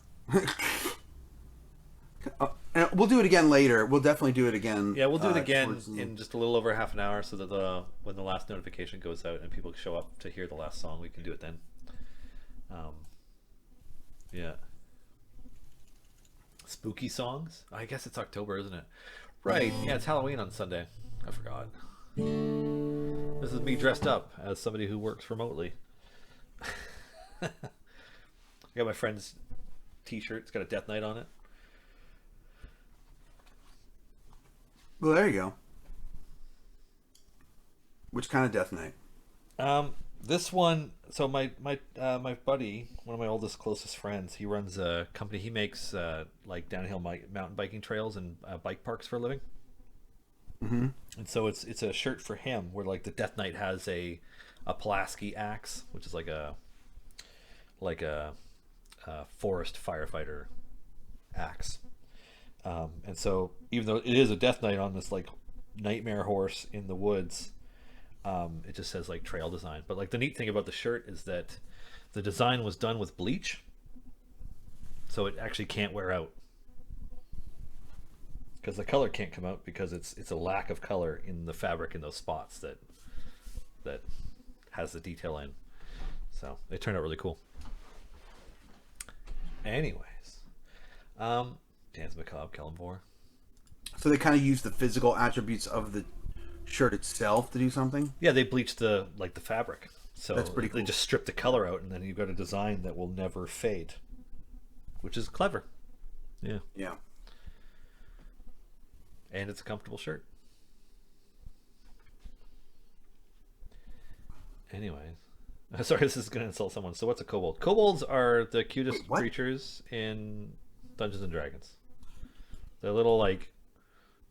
And we'll do it again later. We'll definitely do it again. Yeah, we'll do it again towards the- in just a little over half an hour, so that when the last notification goes out and people show up to hear the last song, we can do it then. Yeah. Spooky songs? I guess it's October, isn't it? Right. Yeah, it's Halloween on Sunday. I forgot. This is me dressed up as somebody who works remotely. I got my friend's t-shirt. It's got a Death Knight on it. Well, there you go. Which kind of Death Knight? This one. So my buddy, one of my oldest, closest friends, he runs a company. He makes like downhill mountain biking trails and bike parks for a living. Mm-hmm. And so it's a shirt for him where like the Death Knight has a Pulaski axe, which is like a forest firefighter axe. And so even though it is a Death Knight on this like nightmare horse in the woods, it just says like trail design. But like the neat thing about the shirt is that the design was done with bleach, so it actually can't wear out. Because the color can't come out because it's a lack of color in the fabric in those spots that has the detail in. So it turned out really cool. Anyways, Dance Macabre, Kellenvor. So they kind of use the physical attributes of the shirt itself to do something. Yeah, they bleached the fabric. So That's pretty cool. They just strip the color out, and then you've got a design that will never fade, which is clever. Yeah. Yeah. And it's a comfortable shirt. Anyways. Sorry, this is going to insult someone. So what's a kobold? Kobolds are the cutest creatures in Dungeons and Dragons. They're little, like,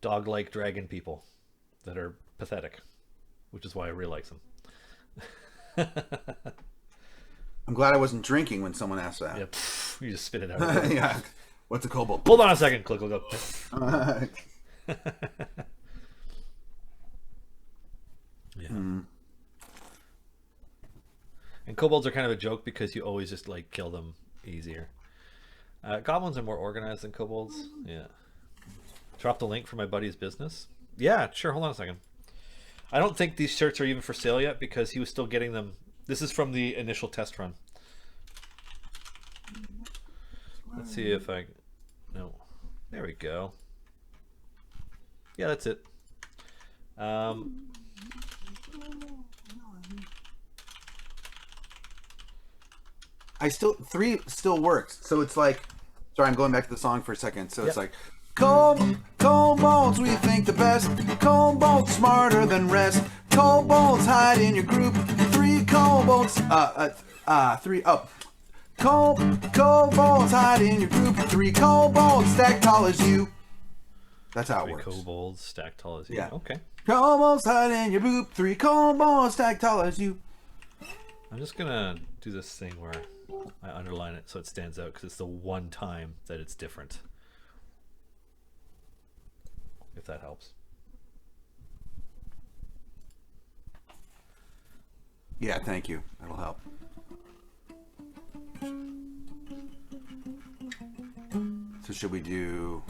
dog-like dragon people that are pathetic, which is why I really like them. I'm glad I wasn't drinking when someone asked that. Yeah, you just spit it out. Yeah. What's a kobold? Hold on a second. Click, click, click. Yeah. And kobolds are kind of a joke because you always just like kill them easier. Goblins are more organized than kobolds. Yeah. Drop the link for my buddy's business. Yeah, sure. Hold on a second. I don't think these shirts are even for sale yet because he was still getting them. This is from the initial test run. Let's see if I... No. There we go. Yeah, that's it. Three still works. So it's like, sorry, I'm going back to the song for a second. So it's like, Kobolds, we think the best. Kobolds smarter than rest. Kobolds hide in your group. Three kobolds, Kobolds hide in your group. Three kobolds stacked tall as you. That's how it works. Kobolds stacked tall as you. Yeah. Okay. Kobolds hide in your group. Three kobolds stacked tall as you. I'm just gonna do this thing where I underline it so it stands out because it's the one time that it's different. If that helps. Yeah, thank you. That'll help. So should we do...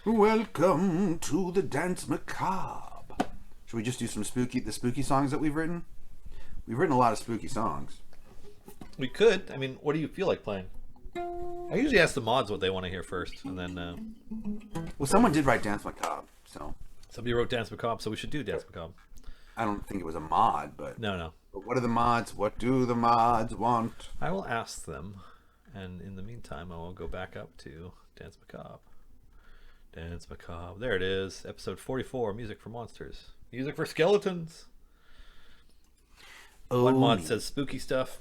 Welcome to the Dance Macabre. Should we just do some the spooky songs that we've written? We've written a lot of spooky songs. We could. I mean, what do you feel like playing? I usually ask the mods what they want to hear first, and then... Well, someone did write Dance Macabre, so... Somebody wrote Dance Macabre, so we should do Dance Macabre. I don't think it was a mod, but... No. But what are the mods? What do the mods want? I will ask them, and in the meantime, I will go back up to Dance Macabre. Dance Macabre. There it is. Episode 44, Music for Monsters. Music for Skeletons. Oh, One mod says spooky stuff.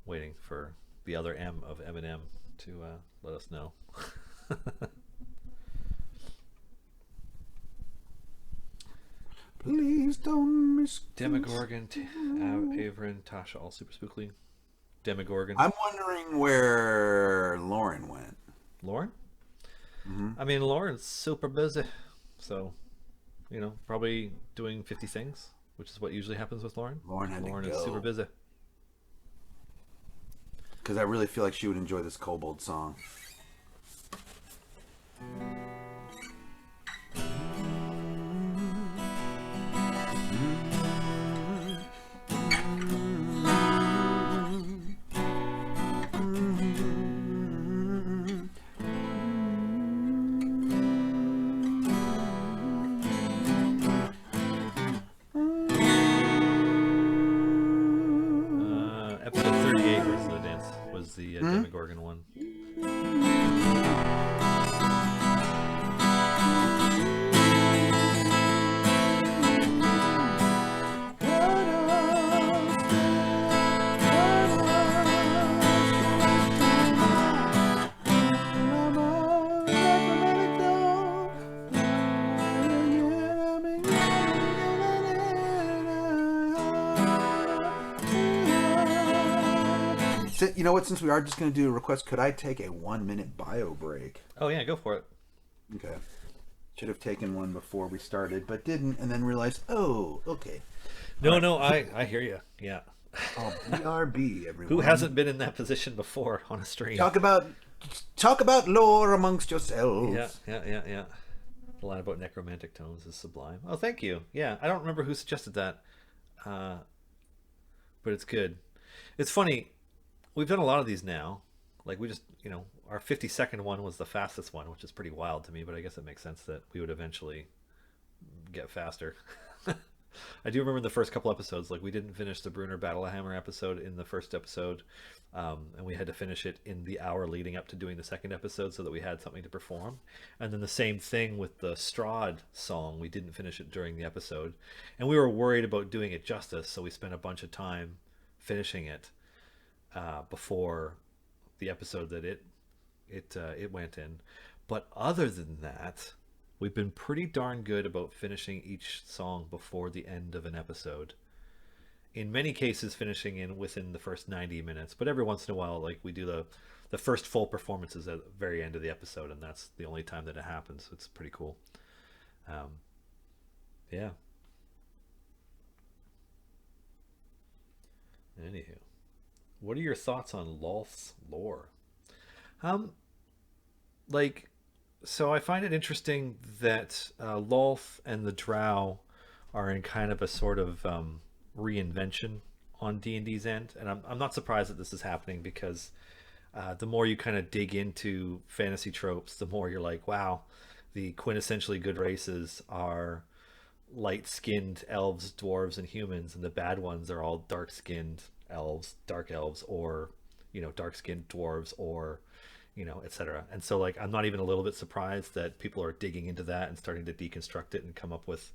Waiting for the other M of Eminem to let us know. Please don't miss... Demogorgon, Averin, Tasha, all super spookily. Demogorgon. I'm wondering where Lauren went. Lauren? Mm-hmm. I mean, Lauren's super busy. So, you know, probably doing 50 things, which is what usually happens with Lauren. Lauren is super busy. Because I really feel like she would enjoy this Kobold song. Episode 38 was the Demogorgon one. You know what? Since we are just going to do a request, could I take a 1-minute bio break? Oh yeah, go for it. Okay. Should have taken one before we started, but didn't, and then realized, oh, okay. No, I hear you. Yeah. Oh, BRB, everyone. Who hasn't been in that position before on a stream? Talk about lore amongst yourselves. Yeah. The line about necromantic tones is sublime. Oh, thank you. Yeah, I don't remember who suggested that, but it's good. It's funny. We've done a lot of these now. Like we just, our 50-second one was the fastest one, which is pretty wild to me, but I guess it makes sense that we would eventually get faster. I do remember the first couple episodes, like we didn't finish the Brunner Battlehammer episode in the first episode, and we had to finish it in the hour leading up to doing the second episode so that we had something to perform. And then the same thing with the Strahd song. We didn't finish it during the episode, and we were worried about doing it justice, so we spent a bunch of time finishing it before the episode that it went in. But other than that, we've been pretty darn good about finishing each song before the end of an episode. In many cases, finishing within the first 90 minutes. But every once in a while, like we do the first full performances at the very end of the episode, and that's the only time that it happens. It's pretty cool. Yeah. Anywho, what are your thoughts on Lolth's lore? So I find it interesting that Lolth and the Drow are in kind of a sort of reinvention on D&D's end, and I'm not surprised that this is happening because the more you kind of dig into fantasy tropes, the more you're like, wow, the quintessentially good races are light-skinned elves, dwarves, and humans, and the bad ones are all dark-skinned elves, dark elves, or dark-skinned dwarves, or etc. And so like I'm not even a little bit surprised that people are digging into that and starting to deconstruct it and come up with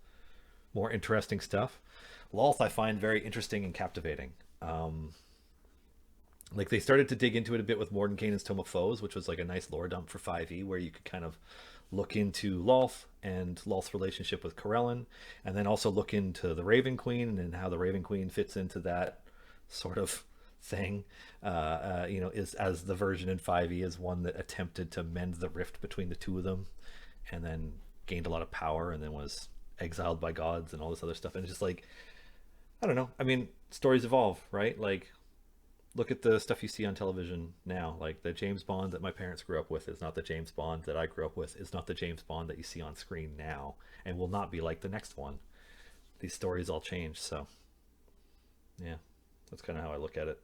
more interesting stuff. Lolth I find very interesting and captivating. Like they started to dig into it a bit with Mordenkainen's Tome of Foes, which was like a nice lore dump for 5e where you could kind of look into Lolth and Lolth's relationship with Corellin, and then also look into the Raven Queen and how the Raven Queen fits into that sort of thing. Is as the version in 5e is one that attempted to mend the rift between the two of them and then gained a lot of power and then was exiled by gods and all this other stuff. And it's just like, I don't know. I mean, stories evolve, right? Like, look at the stuff you see on television now. Like the James Bond that my parents grew up with is not the James Bond that I grew up with. Is not the James Bond that you see on screen now, and will not be like the next one. These stories all change. So yeah, that's kind of how I look at it.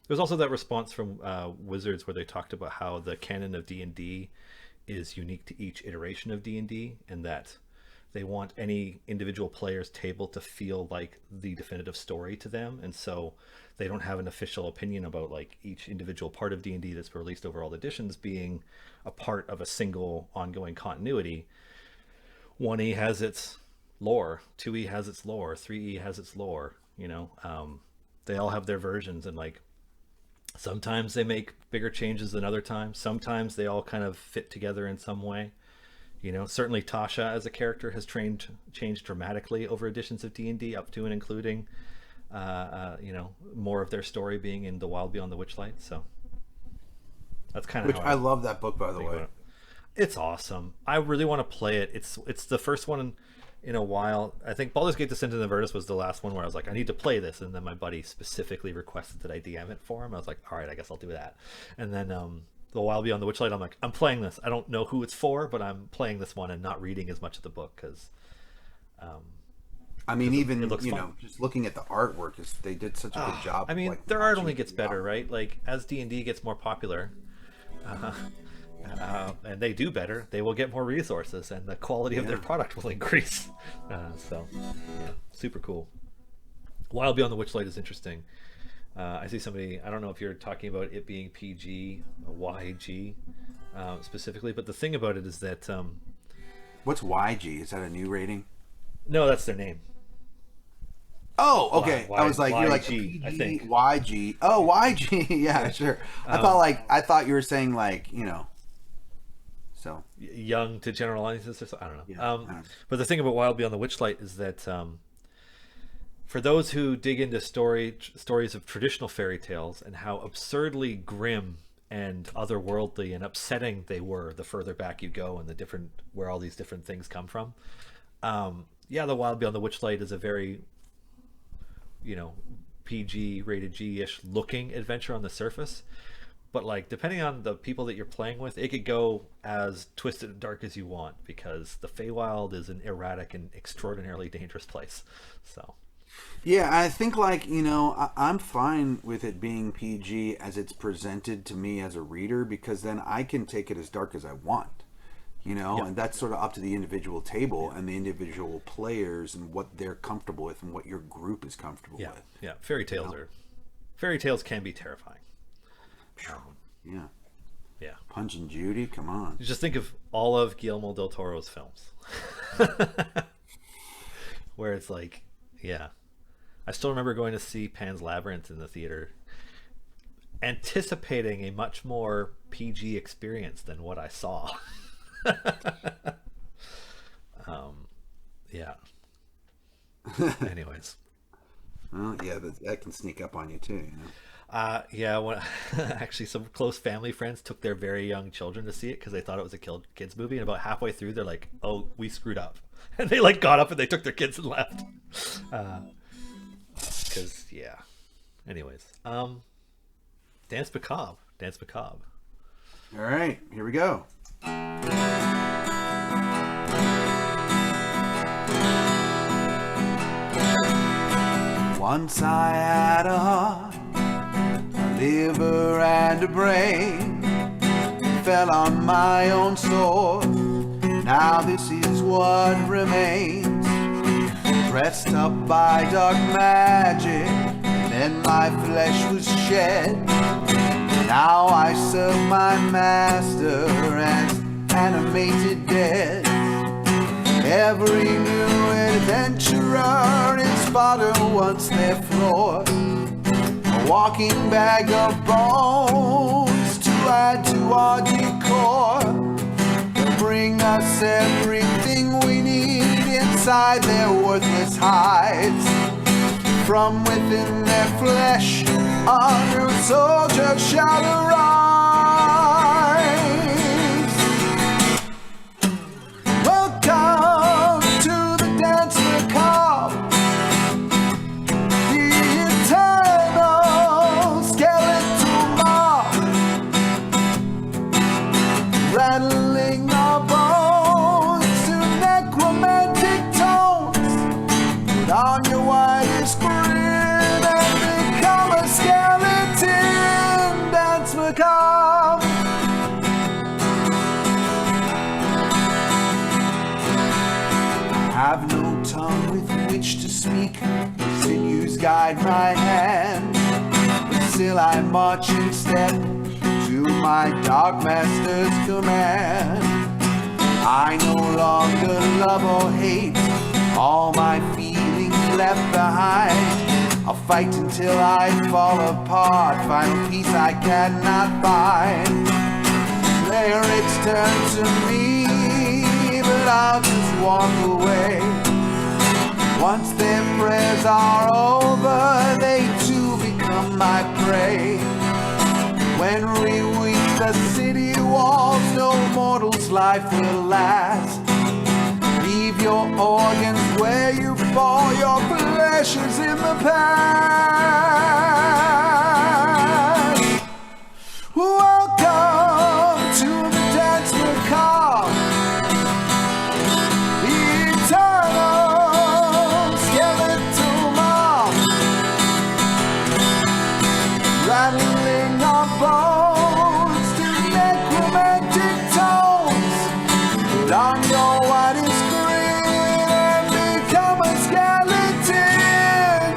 There's also that response from Wizards where they talked about how the canon of D&D is unique to each iteration of D&D, and that they want any individual player's table to feel like the definitive story to them, and so they don't have an official opinion about like each individual part of D&D that's released over all editions being a part of a single ongoing continuity. 1E has its lore, 2E has its lore, 3E has its lore, they all have their versions, and like sometimes they make bigger changes than other times. Sometimes they all kind of fit together in some way. Certainly Tasha as a character has changed dramatically over editions of D&D, up to and including, more of their story being in The Wild Beyond the Witchlight. So that's kind of I love that book, by the way. It's awesome. I really want to play it. It's the first one in a while. I think Baldur's Gate Descent into Avernus was the last one where I was like, I need to play this, and then my buddy specifically requested that I DM it for him. I was like, all right, I guess I'll do that. And then The Wild Beyond the Witchlight, I'm like, I'm playing this. I don't know who it's for, but I'm playing this one and not reading as much of the book because I mean, even it looks fun. Just looking at the artwork, they did such a good job. I mean, like, their art only gets better, right? Like as D&D gets more popular, and they do better, they will get more resources, and the quality of their product will increase. So, yeah, super cool. Wild Beyond the Witchlight is interesting. I see somebody, I don't know if you're talking about it being PG, YG specifically, but the thing about it is that... What's YG? Is that a new rating? No, that's their name. Oh, okay. I was like, YG, you're like PG, I think. YG. Oh, YG. Yeah, sure. I thought you were saying like, so young to general audiences or something. I don't know. Yeah, I don't know. But the thing about Wild Beyond the Witchlight is that For those who dig into stories of traditional fairy tales and how absurdly grim and otherworldly and upsetting they were, the further back you go and the different where all these different things come from. The Wild Beyond the Witchlight is a very, PG rated G-ish looking adventure on the surface, but like depending on the people that you're playing with, it could go as twisted and dark as you want, because the Feywild is an erratic and extraordinarily dangerous place. So yeah, I think I'm fine with it being PG as it's presented to me as a reader, because then I can take it as dark as I want. And that's sort of up to the individual table and the individual players and what they're comfortable with and what your group is comfortable with. Yeah, fairy tales can be terrifying. Yeah. Punch and Judy, come on. Just think of all of Guillermo del Toro's films. Where it's like, I still remember going to see Pan's Labyrinth in the theater, anticipating a much more PG experience than what I saw. Anyways. Well, that can sneak up on you too, When, actually some close family friends took their very young children to see it because they thought it was a kids movie, and about halfway through they're like, "Oh, we screwed up," and they got up and they took their kids and left. Anyways, Dance Macabre. All right, here we go. Once I had a heart, a liver and a brain, fell on my own sword. Now this is what remains, dressed up by dark magic, then my flesh was shed. Now I serve my master as animated dead. Every new adventurer is fodder once they're floored, a walking bag of bones to add to our decor. They'll bring us everything we need inside their worthless hides. From within their flesh, a new soldier shall arise. Welcome to the Dance Macabre, the eternal skeletal mob, rattling our bones to necromantic tones. Put on your widest grin and become a skeleton. Dance Macabre. I have no tongue with which to speak, the sinews guide my hand, but still I march in step to my dark master's command. I no longer love or hate, all my feelings left behind. I'll fight until I fall apart, final peace I cannot find. Lyrics turn to me, but I'll just walk away. Once their prayers are over, they too become my prey. When we reach the city walls, no mortal's life will last. Leave your organs where you fall, your flesh is in the past. Welcome to the Dance Macabre, the eternal skeletal mob, rattling our bones to necromantic tones. Put on your widest grin and become a skeleton.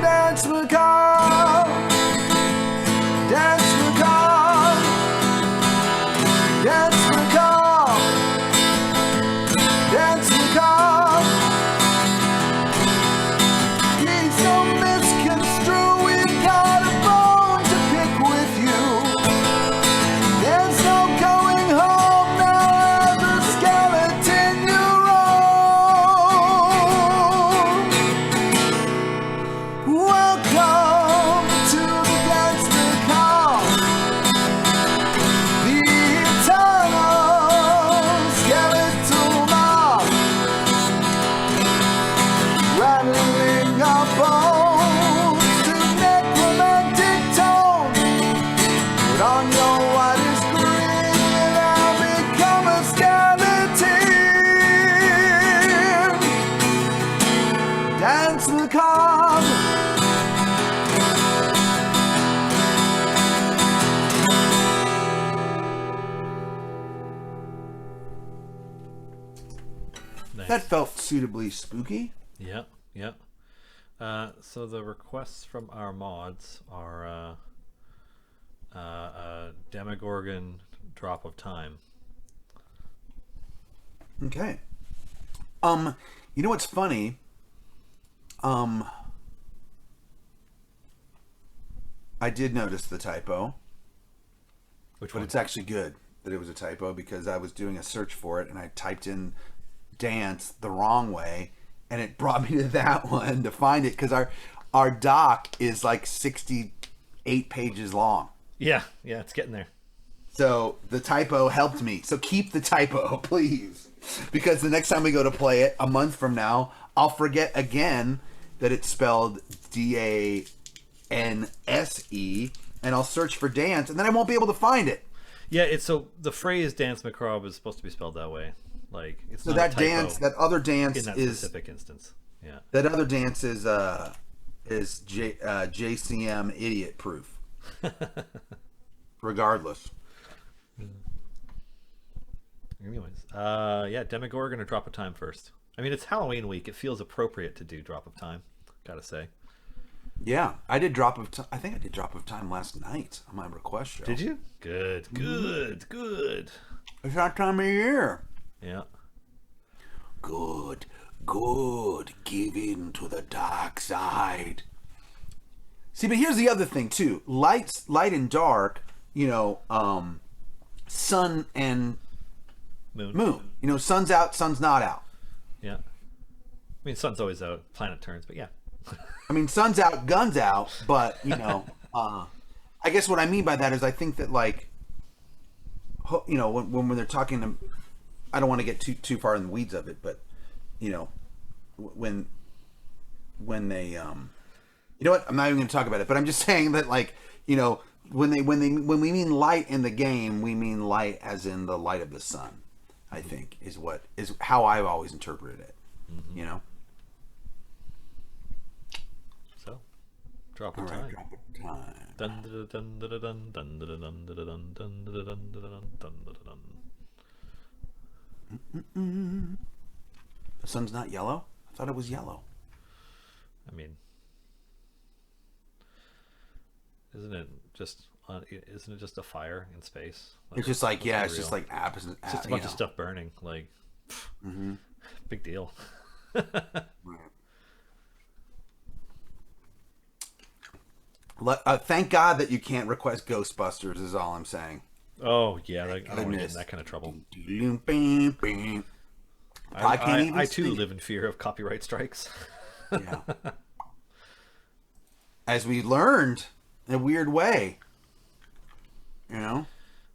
Dance Macabre, Dance Macabre, Dance Macabre, Dance Macabre. Please don't misconstrue, we've got a bone to pick with you. There's no going home now as a skeleton you roam. That felt suitably spooky. Yep. So the requests from our mods are Demogorgon Drop of Time. Okay. You know what's funny? I did notice the typo. Which one? But it's actually good that it was a typo, because I was doing a search for it and I typed in dance the wrong way and it brought me to that one to find it, because our doc is like 68 pages long. Yeah, it's getting there. So the typo helped me. So keep the typo, please. Because the next time we go to play it, a month from now, I'll forget again that it's spelled DANSE, and I'll search for dance, and then I won't be able to find it. Yeah, it's so the phrase "dance macabre" is supposed to be spelled that way. Like it's so not that a typo dance, that other dance in that is specific instance. Yeah, that other dance is JCM idiot proof. Regardless. Anyways, yeah, Demogorgon or Drop of Time first. I mean, it's Halloween week. It feels appropriate to do Drop of Time. Gotta say. Yeah, I did Drop of Time. I think I did Drop of Time last night on my request show. Did you? Good. It's that time of year. Yeah. Good. Give in to the dark side. See, but here's the other thing too. Light and dark. Sun and moon. Sun's out, sun's not out. Yeah. I mean, sun's always out. Planet turns, but yeah. I mean, sun's out, guns out, but I guess what I mean by that is I think that when they're talking to, I don't want to get too far in the weeds of it, but when they you know what, I'm not even going to talk about it, but I'm just saying that when we mean light in the game, we mean light as in the light of the sun. I think is how I've always interpreted it. Mm-hmm. So, Drop of Time. Drop of Time. The sun's not yellow? I thought it was yellow. I mean, isn't it just a fire in space? It's just like, yeah, it's just like it's just a bunch of stuff burning. Like, big deal. Thank God that you can't request Ghostbusters is all I'm saying. Oh yeah, I don't want to get in that kind of trouble. I too live in fear of copyright strikes. Yeah. As we learned in a weird way.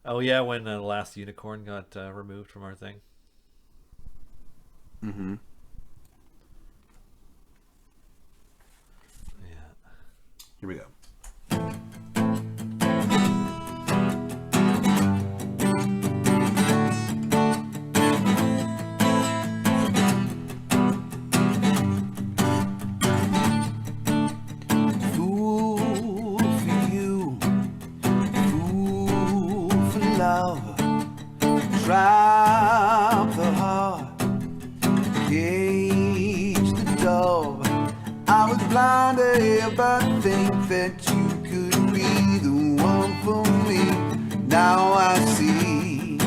Oh yeah, when the last unicorn got removed from our thing. Mm-hmm. Yeah. Here we go. Drop the heart, cage the dove. I was blinded, but think that you could be the one for me. Now I see.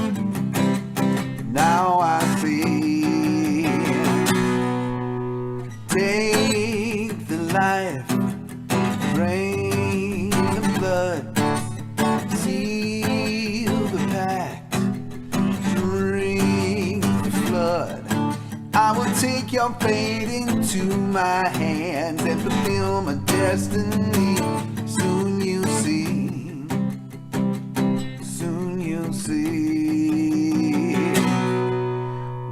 Take the life, drain the blood, seal the pact. I will take your fate into my hands and fulfill my destiny. Soon you'll see.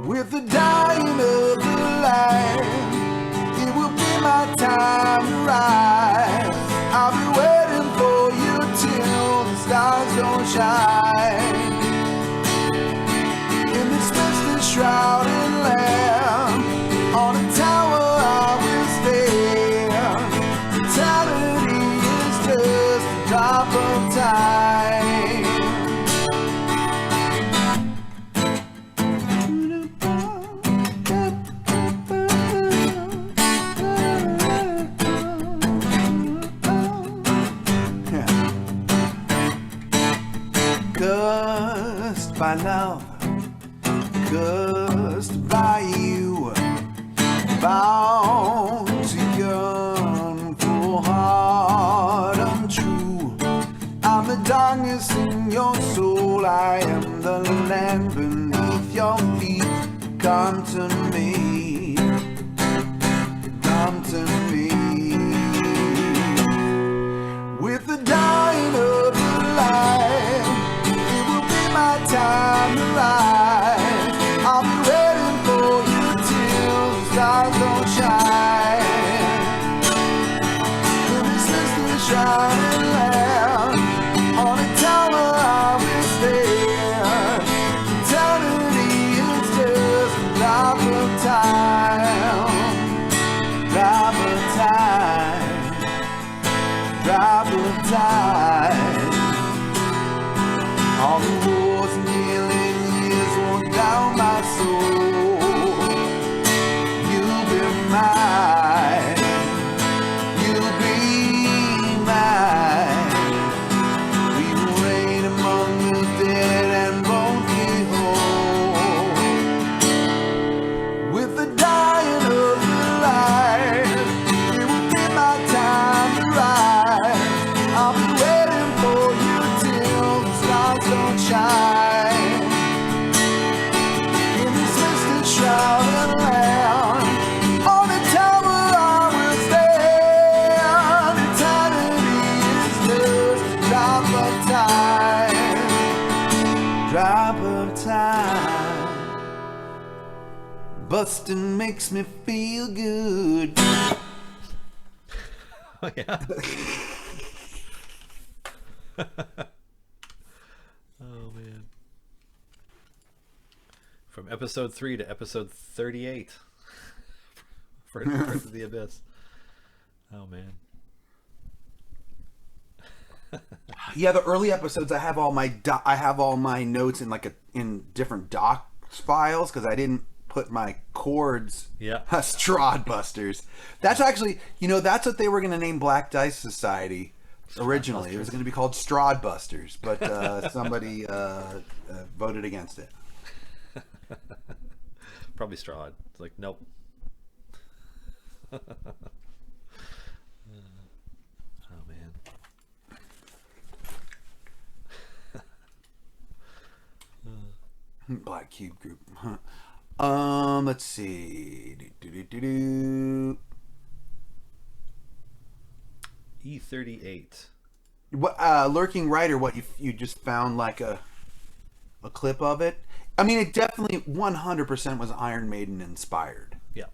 With the dying of the light, it will be my time to rise. I'll be waiting for you till the stars don't shine. In this misty shrouded land, on a tower I will stand. Eternity is just a drop of time. by love, cursed by you, bound to yearn for heart untrue. I'm the darkness in your soul, I am the land beneath your feet. Come to me, come to me. With the dying of the light, it will be my time to rise. I'll be waiting for you till the stars don't shine. In this distant shining land, on a tower I will stand. Eternity is just a drop of time, drop of time, drop of time. All the wars and million years worn down my soul. You'll be mine, you'll be mine. We will reign among the dead and both be whole. With the dying of the light, it will be my time to rise. I'll be waiting for you till the stars don't shine. In this misty shrouded land, on a tower I will stand. Eternity is just a drop of time, drop of time. Bustin' makes me feel good. Oh, yeah. Oh, man. From episode 3 to episode 38 for Prince of the Abyss. Oh, man. Yeah, the early episodes I have all my notes in in different docs files because I didn't put my chords. Yeah. Strahd Busters. That's actually, that's what they were going to name Black Dice Society originally. It was going to be called Strahd Busters, but somebody voted against it. Probably Strahd. It's like, nope. Oh, man. Black Cube Group. Let's see. E38. What Lurking Rider? What you just found like a clip of it? I mean, it definitely 100% was Iron Maiden inspired. Yeah.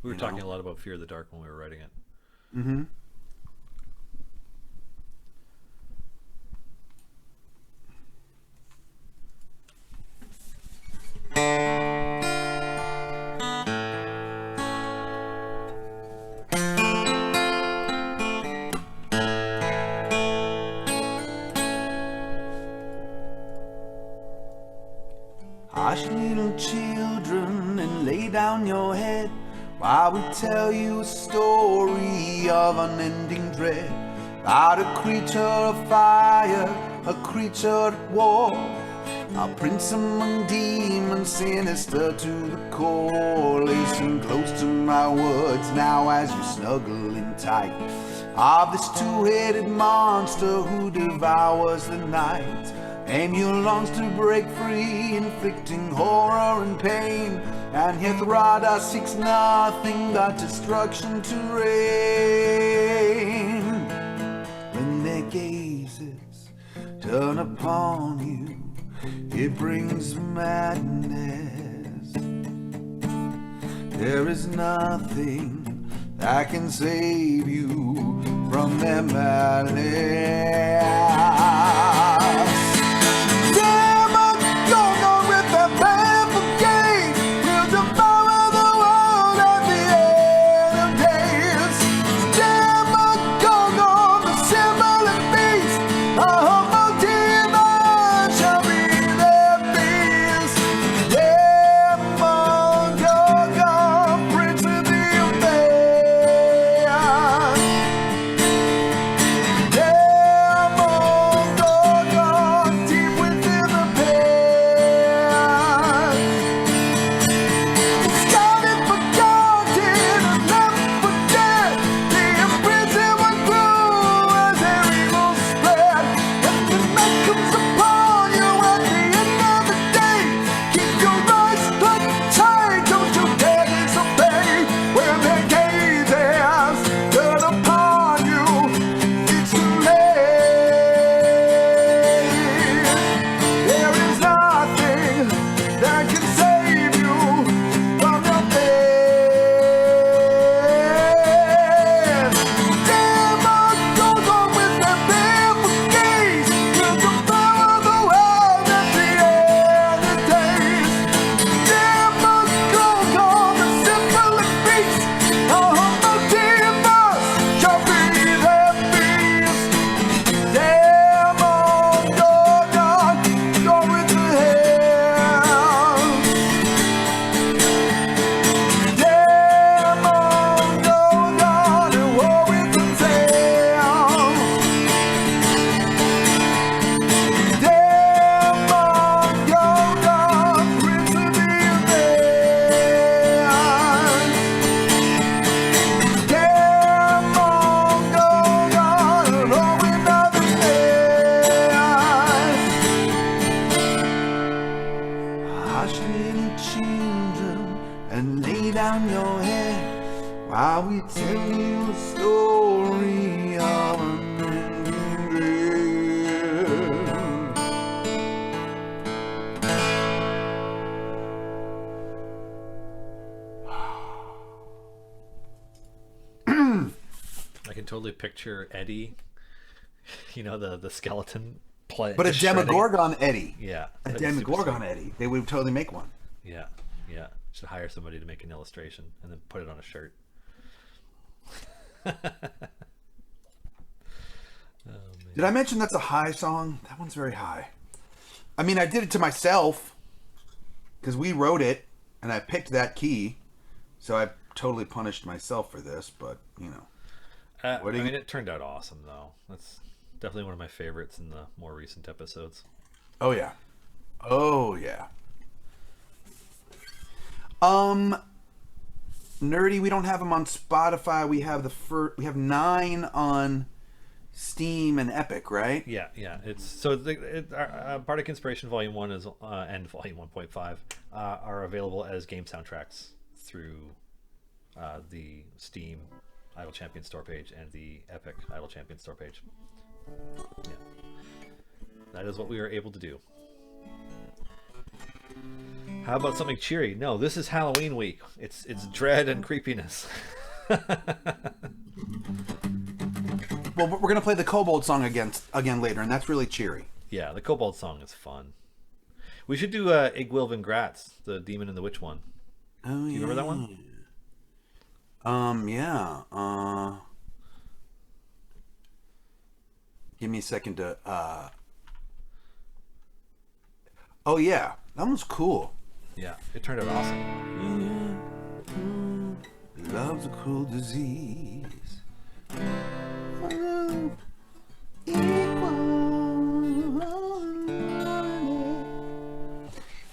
We were talking a lot about Fear of the Dark when we were writing it. Mm-hmm. Hush, little children, and lay down your head while we tell you a story of unending dread about a creature of fire, a creature at war, a prince among demons, sinister to the core. Listen close to my words now as you snuggle in tight of this two-headed monster who devours the night. Aim your lungs to break free, inflicting horror and pain, and Hithrada seeks nothing but destruction to reign. When their gazes turn upon you, it brings madness. There is nothing that can save you from their malice. Yeah. tell you a story of unending dread. I can totally picture Eddie, the skeleton play. But a just shredding. Demogorgon Eddie. Yeah. A that'd be super Demogorgon sweet. Eddie. They would totally make one. Yeah. Yeah. Should hire somebody to make an illustration and then put it on a shirt. Did I mention that's a high song? That one's very high. I mean, I did it to myself because we wrote it and I picked that key. So I totally punished myself for this, but, it turned out awesome, though. That's definitely one of my favorites in the more recent episodes. Oh, yeah. Oh, yeah. Nerdy, we don't have them on Spotify. We have we have 9 on Steam and Epic, right? Yeah. It's so Bardic Inspiration Volume 1 is and Volume 1.5 are available as game soundtracks through the Steam Idle Champion store page and the Epic Idle Champion store page. Yeah. That is what we were able to do. How about something cheery? No, this is Halloween week. It's dread and creepiness. Well, we're going to play the Kobold song again later, and that's really cheery. Yeah, the Kobold song is fun. We should do Igwilven Gratz, the Demon and the Witch one. Oh, Do you remember that one? Yeah. Give me a second to. Oh yeah, that one's cool. Yeah, it turned out awesome. Love's a cruel disease.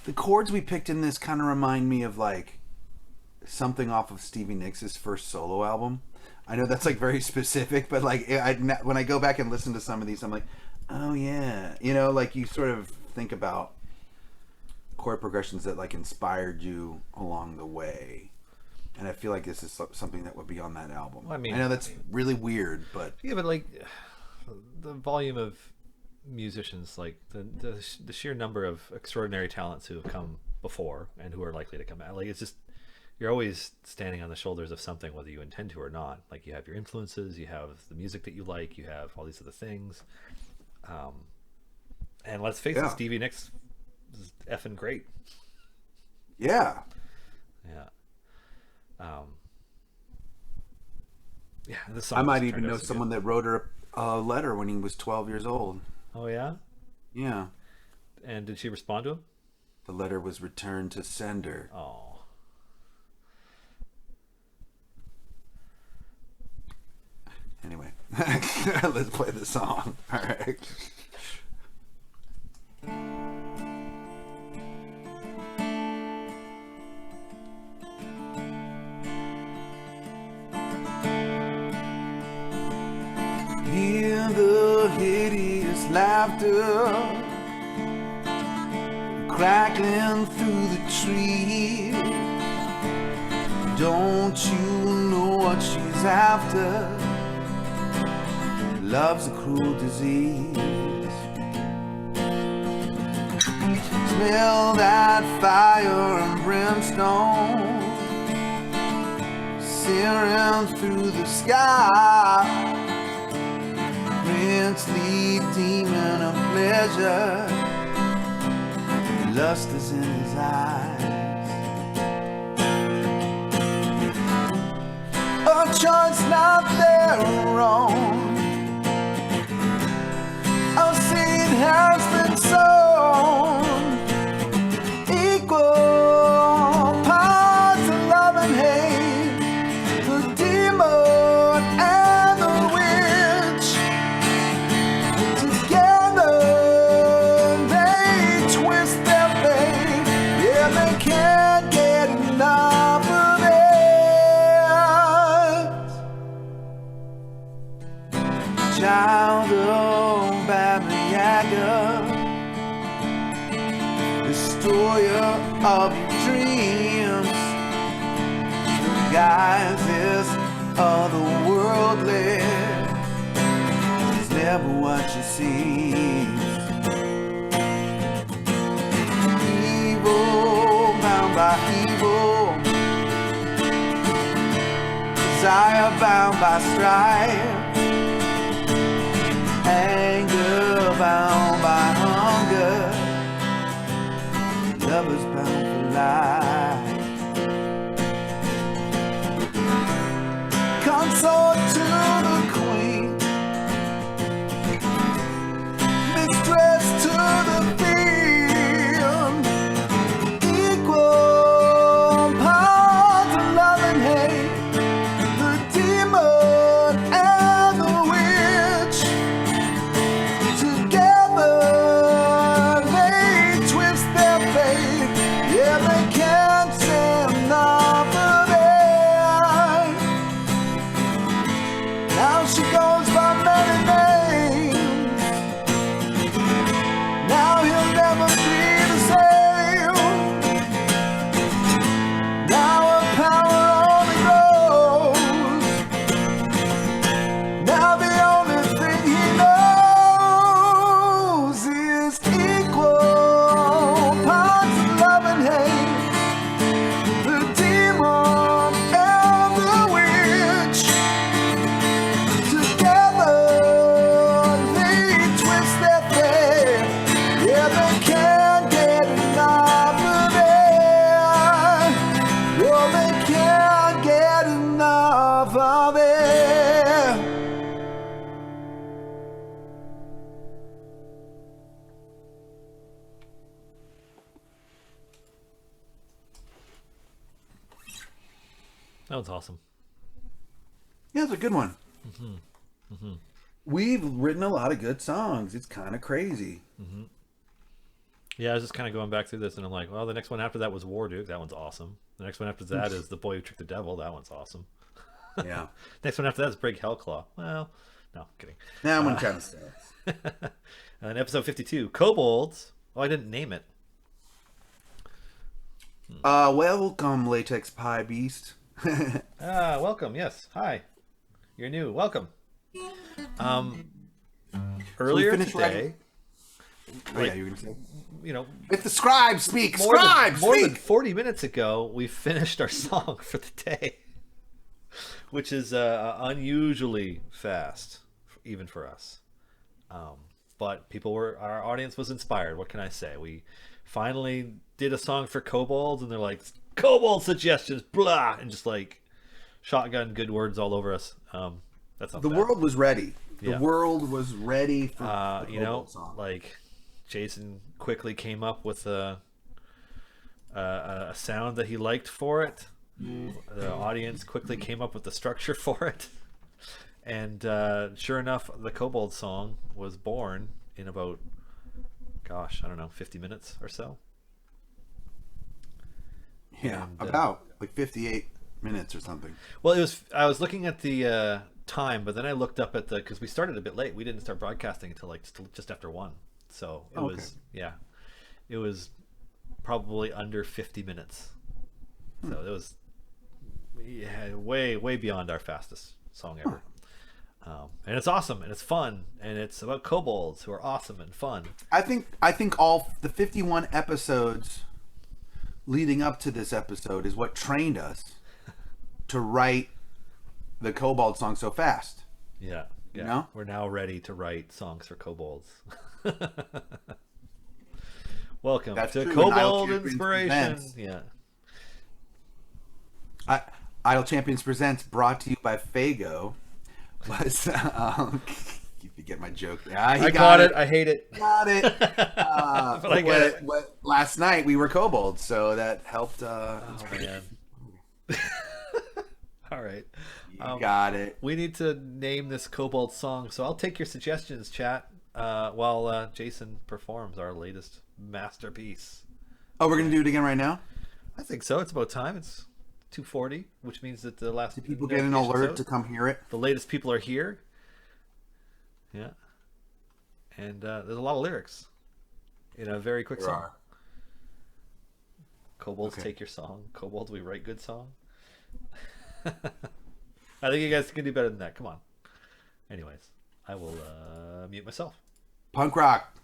The chords we picked in this kind of remind me of like something off of Stevie Nicks' first solo album. I know that's like very specific, but like when I go back and listen to some of these, I'm like, oh yeah, like you sort of think about chord progressions that like inspired you along the way, and I feel like this is something that would be on that album. Well, I know that's really weird, but yeah, but like the volume of musicians, like the sheer number of extraordinary talents who have come before and who are likely to come out, like it's just, you're always standing on the shoulders of something, whether you intend to or not. Like you have your influences, you have the music that you like, you have all these other things, and let's face it, Stevie Nicks is effing great. Yeah. This song I might just even turned know out so someone good. that wrote her a letter when he was 12 years old. Oh yeah. Yeah. And did she respond to him? The letter was returned to sender. Oh. Anyway, let's play the song. All right. Hear the hideous laughter crackling through the trees. Don't you know what she's after? Love's a cruel disease. Smell that fire and brimstone searing through the sky. Princely demon of pleasure, lust is in his eyes. A choice not there or wrong. A seed has been sown. Equal parts of love and hate. The demon and the witch. Together they twist their fate. Yeah, they can't get enough of it. Child of Baba Yaga, destroyer of your dreams, the guises all the worldly is never what you seems. Evil bound by evil, desire bound by strife, anger bound by hunger, lovers bound for life. Consort to the queen, mistress to the field, equal parts of love and hate, the demon and the witch. Together they twist their fate, yeah, they can't stand another day. Now she goes by many names. Now he'll never be the same. Now her power only grows. Now the only thing he knows is equal parts of love and hate, the demon and the witch. Together they twist their fate, yeah, they can't get enough of it. Oh, they can't get enough of it. That was awesome. Yeah, it's a good one. We've written a lot of good songs. It's kind of crazy. Yeah, I was just kind of going back through this, and I'm like, well, the next one after that was War Duke. That one's awesome. The next one after that is The Boy Who Tricked the Devil. That one's awesome. Yeah. Next one after that is Break Hellclaw. Well, no, kidding. That one kind of sucks. And episode 52, Kobolds. Oh, I didn't name it. Welcome, Latex Pie Beast. Welcome. Yes. Hi. You're new. Welcome. Earlier finished today, Oh, yeah, you were going to say? you know, If the scribe speak, more scribe, than, more speak! than 40 minutes ago, we finished our song for the day, which is unusually fast, even for us. But our audience was inspired. What can I say? We finally did a song for Kobolds, and they're like, Kobold suggestions, blah, and just like shotgun good words all over us. That's not The bad. world was ready. The Yeah. world was ready for the You know, Kobold song. like Jason quickly came up with a sound that he liked for it. The audience quickly came up with the structure for it, and sure enough, the Kobold song was born in about, gosh, I don't know, 50 minutes or so. Yeah, and, about like 58 minutes or something. Well, it was. I was looking at the time, but then I looked up at the, because we started a bit late. We didn't start broadcasting until like just after 1. So it Okay. was, yeah, it was probably under 50 minutes. So it was, yeah, way beyond our fastest song ever. And it's awesome, and it's fun, and it's about kobolds who are awesome and fun. I think all the 51 episodes leading up to this episode is what trained us to write the Kobold song so fast. Yeah. You know? We're now ready to write songs for kobolds. Welcome That's to true, and Kobold Idle Champions Inspiration. presents. Yeah. Idle Champions Presents, brought to you by Fago, was if you get my joke. Yeah, he I got it. I hate it. Got it. But I get it. Last night we were kobolds, so that helped. Oh man. All right. Got it. We need to name this kobold song, so I'll take your suggestions, chat, while Jason performs our latest masterpiece. Oh, we're gonna do it again right now. I think so. It's about time. It's 2:40, which means that the last Do people get an alert to come hear it? The latest people are here. Yeah. And there's a lot of lyrics in a very quick song. Kobolds Okay. take your song. Kobolds, we write good song. I think you guys can do better than that. Come on. Anyways, I will mute myself. Punk rock.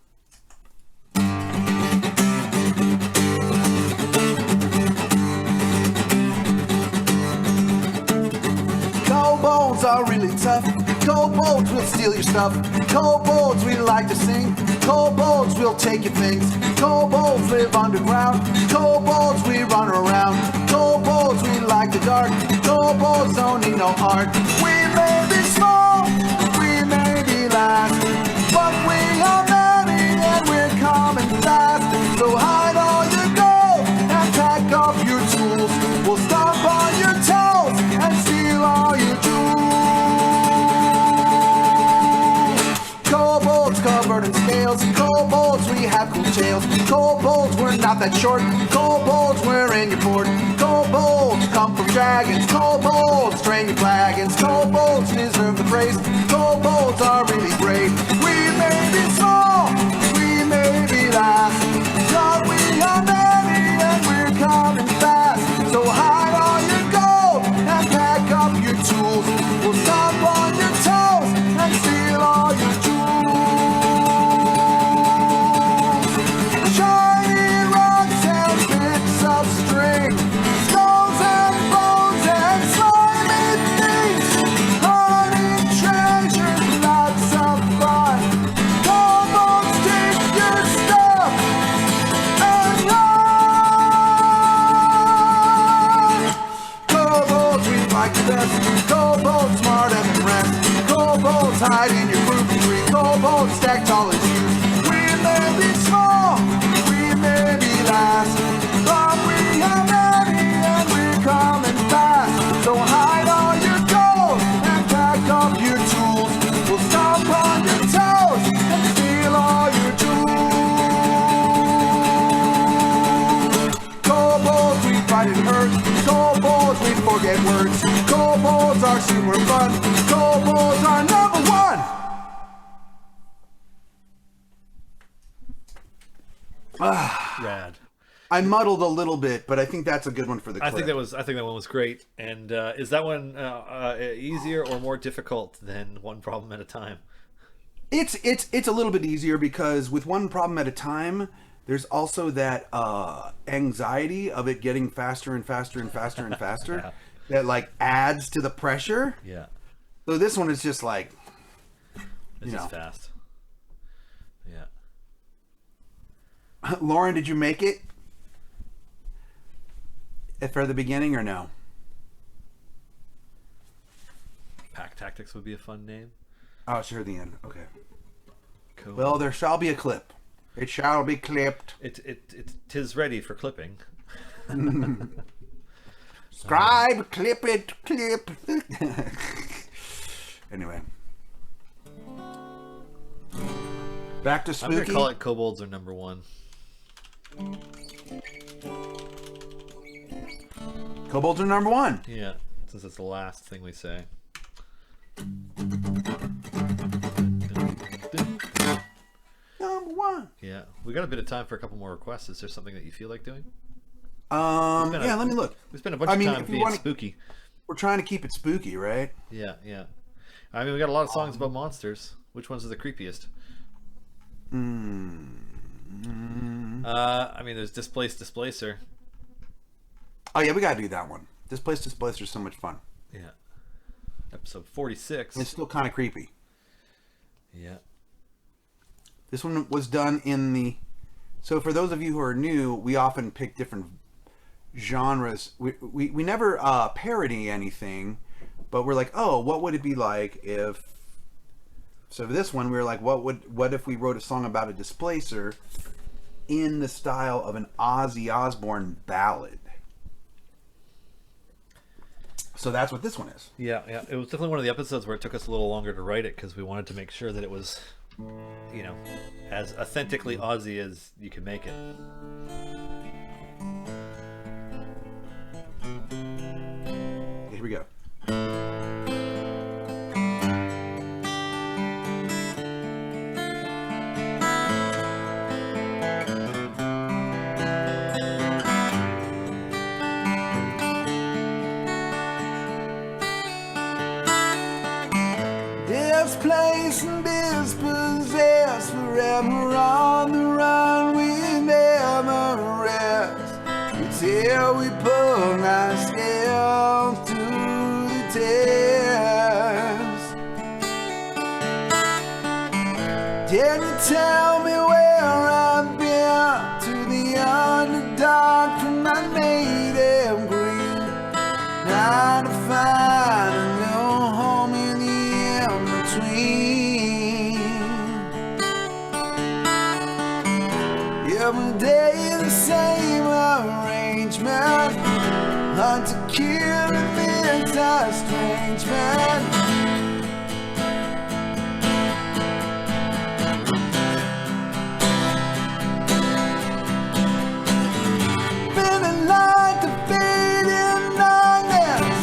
Kobolds are really tough. Kobolds will steal your stuff. Kobolds we like to sing. Kobolds will take your things. Kobolds live underground. Kobolds we run around. Kobolds we like the dark. Kobolds don't need no art. We may be small, we may be last, but we are many and we're coming fast. So hide all your gold and pack up your tools. We'll stomp on your toes and steal all your jewels. Kobolds covered in scales. Kobolds, we have cool tails. Kobolds, we're not that short. Kobolds, we're in your port. Kobolds come from dragons. Kobolds train your flagons. Kobolds deserve the praise. Kobolds are really brave. We may be small, we may be last, but we are many and we're coming fast. So hide all your gold and pack up your tools. We'll stomp on your toes and steal all your jewels. Shiny rocks and bits of string, skulls and bones and slimy things, hunting treasures, lots of fun. Kobolds, take your stuff and run. Kobolds, we like the best. Kobolds, smarter than rest. Kobolds, hide in your groovy tree. Kobolds, stack tall as you. We may be small, we may be last, but we are many and we're coming fast. So hide all your gold and pack up your tools. We'll stomp on your toes and steal all your jewels. Kobolds, we fight and hurt. Kobolds, we forget words. Kobolds are super fun. Kobolds are number one. Rad. I muddled a little bit, but I think that's a good one for the clip. I think that one was great. And is that one easier or more difficult than One Problem at a Time? It's a little bit easier because with One Problem at a Time, there's also that anxiety of it getting faster and faster and faster and faster Yeah. that like adds to the pressure. Yeah. So this one is just like, This You is know. fast. Yeah. Lauren, did you make it for the beginning or no? Pack Tactics would be a fun name. Oh, sure, the end. Okay. Cool. Well, there shall be a clip. It shall be clipped. Tis ready for clipping. Scribe, clip it, clip. Anyway. Back to I'm spooky. gonna call it Kobolds are number one. Kobolds are number one. Yeah, since it's the last thing we say. Number one. Yeah, we got a bit of time for a couple more requests. Is there something that you feel like doing? Yeah, let me look. We spent a bunch of time if you being wanna- spooky. We're trying to keep it spooky, right? Yeah, yeah. I mean, we got a lot of songs about monsters. Which ones are the creepiest? I mean, there's Displaced Displacer. Oh yeah, we gotta do that one. Displacer is so much fun. Yeah. Episode 46. And it's still kind of creepy. Yeah. This one was done in the... So for those of you who are new, we often pick different genres. We never parody anything, but we're like, oh, what would it be like if... So for this one, we were like, what if we wrote a song about a displacer in the style of an Ozzy Osbourne ballad? So that's what this one is. Yeah, yeah. It was definitely one of the episodes where it took us a little longer to write it because we wanted to make sure that it was, you know, as authentically Aussie as you can make it. Here we go. Can you tell me where I've been? To the underdog from my native green. Trying to find a new home in the in-between. Every day the same arrangement. Hunt to kill if it's a strange man. Feeling like the fading darkness,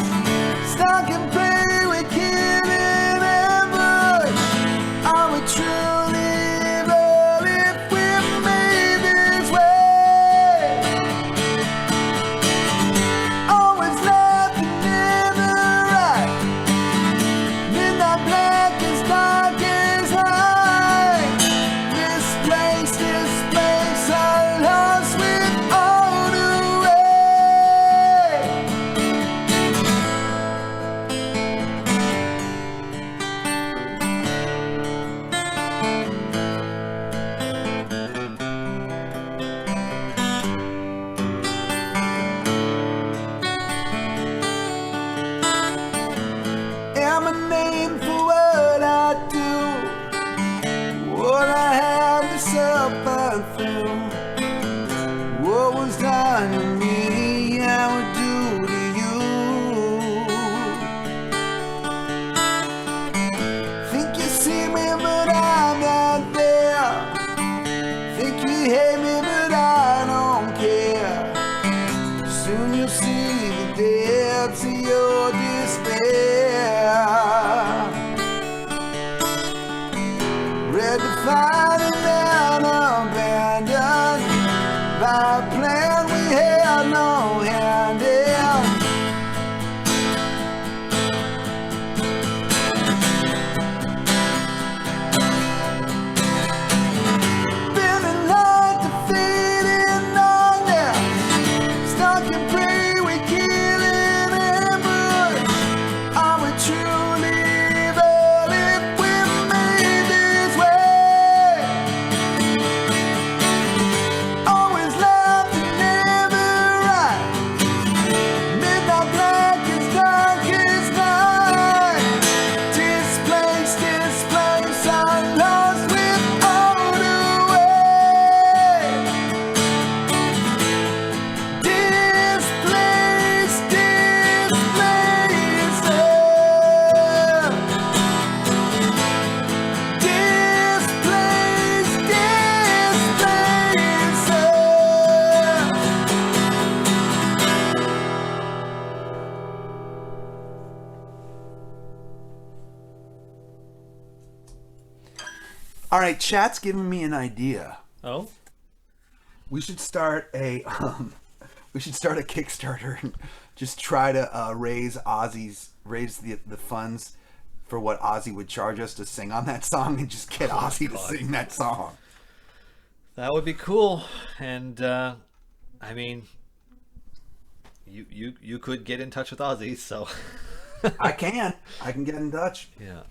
stuck in play with killing ambush. Are we truly evil if we made this way? Always left and never right. Midnight black as dark as night. This place, I'm lost without a way. Am I named for what I do? What I had to suffer through? What was done to me, I would do to you. Think you see me, but I'm not there. Think you hate me, but I don't care. Soon you'll see the depths of your despair. Red defined and then abandoned by a plan we had no hand in. Feeling like the fading darkness, stuck in prey with killing ambush. Are we truly evil if we made this way? Always left and never right. Midnight black as dark as night. Displaced, I'm lost without a way. Displaced, All right, chat's giving me an idea. Oh, We should start a Kickstarter and just try to raise the funds for what Ozzy would charge us to sing on that song, and just get Ozzy to sing that song. that would be cool. And I mean, you could get in touch with Ozzy, so I can get in touch. yeah.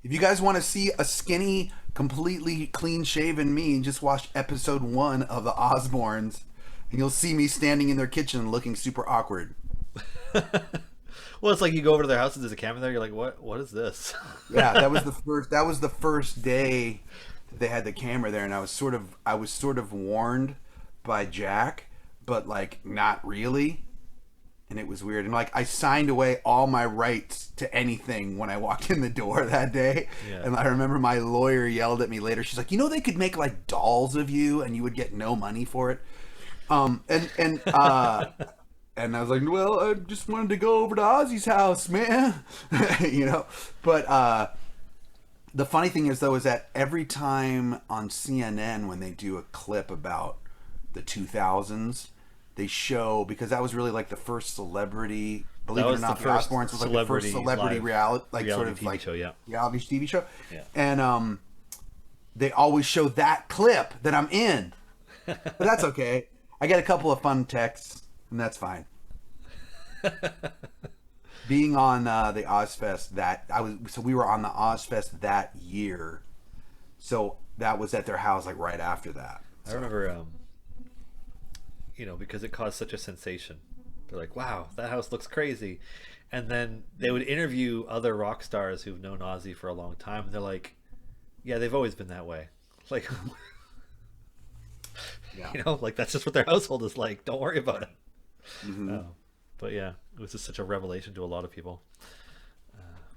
If you guys want to see a skinny, completely clean-shaven me, just watch episode 1 of the Osbournes, and you'll see me standing in their kitchen looking super awkward. Well, it's like you go over to their house and there's a camera there. You're like, what is this? Yeah, that was the first day that they had the camera there, and I was sort of warned by Jack, but like not really. And it was weird. And like I signed away all my rights to anything when I walked in the door that day. Yeah. And I remember my lawyer yelled at me later. She's like, they could make like dolls of you and you would get no money for it. And I was like, well, I just wanted to go over to Ozzy's house, man. But the funny thing is, though, is that every time on CNN when they do a clip about the 2000s, they show, because that was really like the first celebrity, believe it or not, the Osbournes was like the first celebrity reality TV show, yeah. reality TV show. Yeah. And they always show that clip that I'm in. But that's okay. I get a couple of fun texts, and that's fine. Being on the Ozfest we were on the Ozfest that year. So that was at their house like right after that. I remember, because it caused such a sensation. They're like, wow, that house looks crazy. And then they would interview other rock stars who've known Ozzy for a long time. And they're like, yeah, they've always been that way. Like, like that's just what their household is like. Don't worry about it. Mm-hmm. But yeah, it was just such a revelation to a lot of people.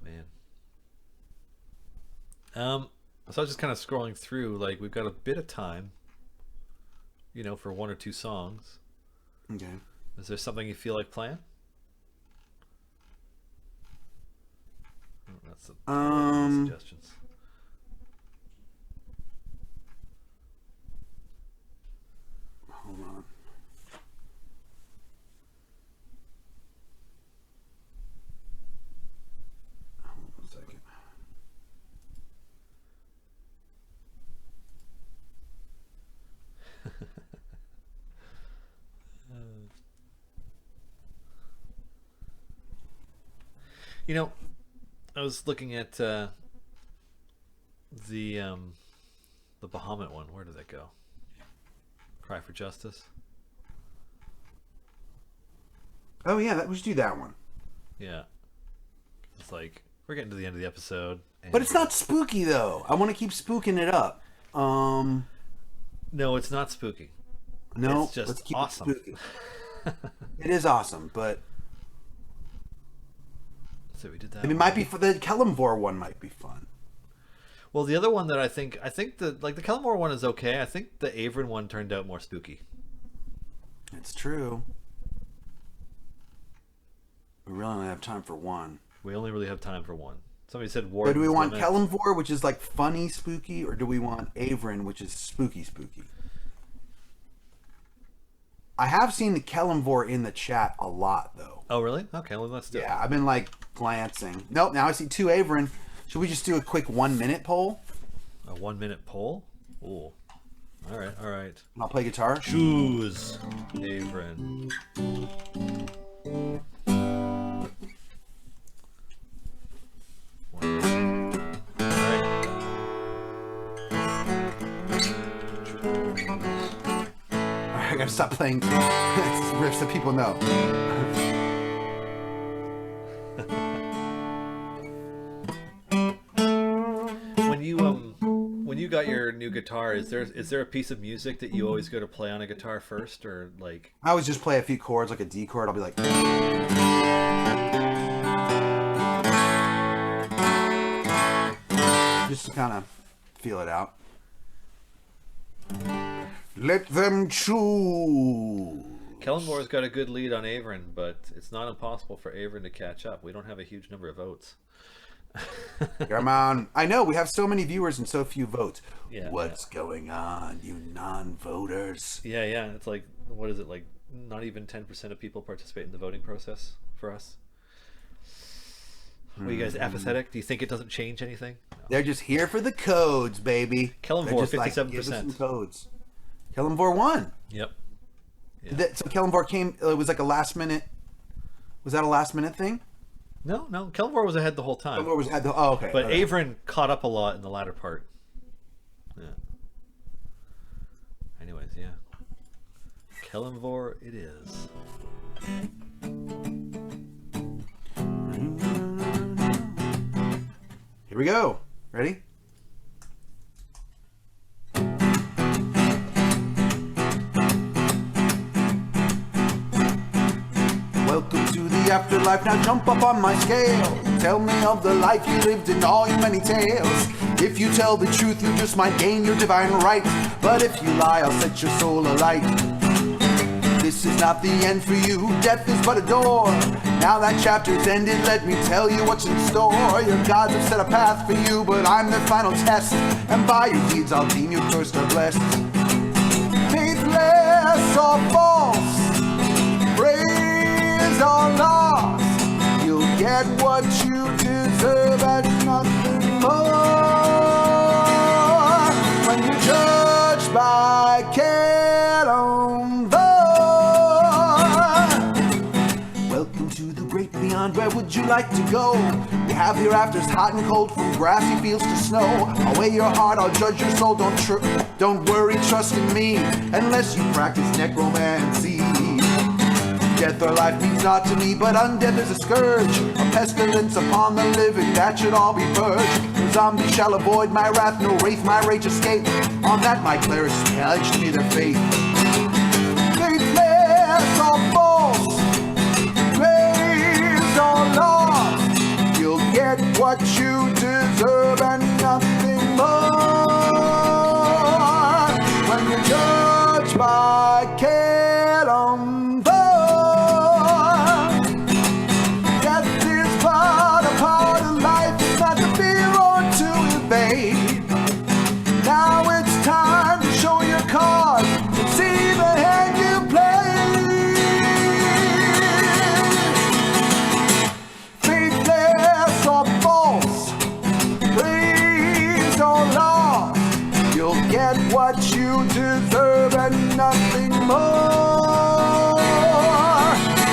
Man. So I was just kind of scrolling through, like, we've got a bit of time, for one or two songs. Okay. Is there something you feel like playing? That's the suggestions. Hold on. Hold on a second. I was looking at the Bahamut one. Where did that go? Cry for Justice. Oh yeah, we should do that one. Yeah, it's like we're getting to the end of the episode, But it's not spooky though. I want to keep spooking it up. No, it's not spooky. No, it's just let's keep awesome. it spooky. It is awesome, but So we did that. it might be for the Kellamvor one. Might be fun. Well, the other one that I think the Kellamore one is okay. I think the Averin one turned out more spooky. It's true. We really only have time for one. We only really have time for one. Somebody said So War. do we want Kellamvor, which is like funny spooky, or do we want Averin, which is spooky spooky? I have seen the Kellamvor in the chat a lot though. Oh really? Okay, well, let's do it. Yeah, I've been like glancing. Nope, now I see 2 Averin. Should we just do a quick 1 minute poll? A 1 minute poll? Ooh. All right. I'll play guitar. Choose Averin. I gotta stop playing riffs that people know. When you got your new guitar, is there a piece of music that you always go to play on a guitar first, or like? I always just play a few chords, like a D chord. I'll be like, just to kind of feel it out. Let them choose. Kellenmore's got a good lead on Averin, but it's not impossible for Averin to catch up. We don't have a huge number of votes. Come on. I know, we have so many viewers and so few votes. Yeah, What's going on, you non-voters? Yeah. It's like, what is it, like not even 10% of people participate in the voting process for us? Are you guys apathetic? Do you think it doesn't change anything? No. They're just here for the codes, baby. Kellenmore, 57%. Give us some codes. Kellenmore won. Yep. Yeah. So Kellenmore came, it was like a last minute, was that a last minute thing? No. Kellenmore was ahead the whole time. Kellenmore was ahead the, oh, okay. But okay. Averin caught up a lot in the latter part. Yeah. Anyways, yeah. Kellenmore it is. Here we go. Ready? Welcome to the afterlife, now jump up on my scale. Tell me of the life you lived in all your many tales. If you tell the truth, you just might gain your divine right. But if you lie, I'll set your soul alight. This is not the end for you, death is but a door. Now that chapter's ended, let me tell you what's in store. Your gods have set a path for you, but I'm their final test. And by your deeds I'll deem you cursed or blessed. Faithless or false, praise or loss, you'll get what you deserve and nothing more. When you're judged by Kellenmore. Welcome to the great beyond, where would you like to go? We have hereafters hot and cold, from grassy fields to snow. I'll weigh your heart, I'll judge your soul. Don't worry, trust in me, unless you practice necromancy. Death or life means naught to me, but undeath is a scourge, a pestilence upon the living that should all be purged. No zombie shall avoid my wrath, no wraith my rage escape. On that my clerics pledged me their faith. Faithless or false, praised or lost, you'll get what you deserve and nothing more. When you're judged by Kalimdor, death is but a part of life, it's not to fear or to evade. Now it's time to show your cards and see the hand you play. Faithless or false, praised or lost, you'll get what you deserve and nothing more.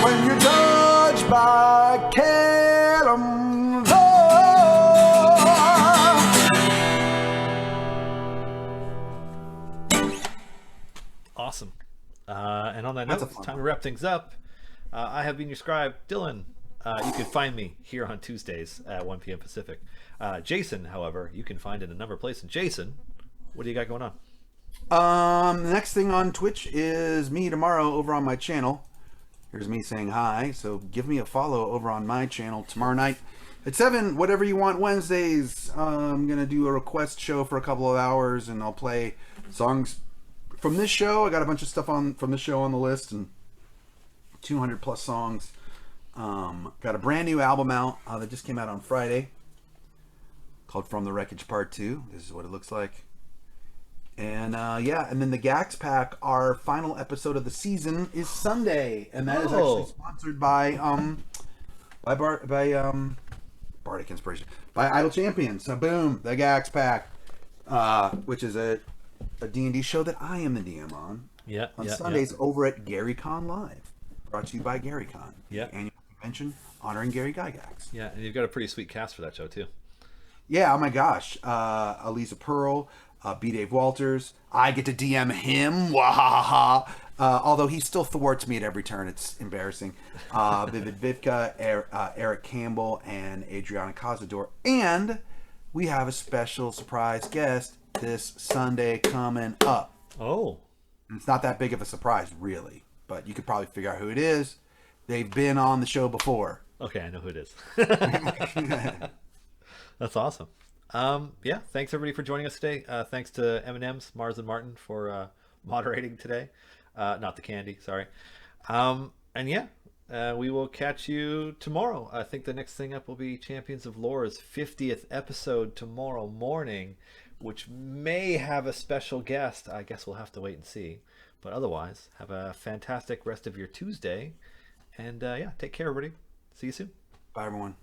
When you're judged by Kalimdor. Awesome. And on that That's note, a it's fun time to one. wrap things up. I have been your scribe, Dylan. You can find me here on Tuesdays at 1 p.m. Pacific. Jason, however, you can find in a number of places. Jason, what do you got going on? The next thing on Twitch is me tomorrow over on my channel. Here's me saying hi, so give me a follow over on my channel tomorrow night at 7, whatever you want Wednesdays. I'm going to do a request show for a couple of hours, and I'll play songs from this show. I got a bunch of stuff from the show on the list, and 200 plus songs. Got a brand new album out that just came out on Friday called From the Wreckage Part 2. This is what it looks like. And and then the Gax Pack, our final episode of the season, is Sunday, and that is actually sponsored by Bardic Inspiration, by Idle Champions. So boom, the Gax Pack, which is a D&D show that I am the DM on. On Sundays over at GaryCon Live, brought to you by GaryCon, annual convention honoring Gary Gygax. Yeah, and you've got a pretty sweet cast for that show too. Yeah, oh my gosh, Elisa Pearl, B. Dave Walters. I get to DM him. Wahaha. Although he still thwarts me at every turn. It's embarrassing. Vivid Vivka, Eric Campbell, and Adriana Cazador. And we have a special surprise guest this Sunday coming up. Oh. And it's not that big of a surprise, really. But you could probably figure out who it is. They've been on the show before. Okay, I know who it is. That's awesome. Thanks everybody for joining us today. Thanks to M&M's, Mars and Martin for moderating today. Not the candy, sorry. We will catch you tomorrow. I think the next thing up will be Champions of Lore's 50th episode tomorrow morning, which may have a special guest. I guess we'll have to wait and see. But otherwise, have a fantastic rest of your Tuesday. And take care, everybody. See you soon. Bye, everyone.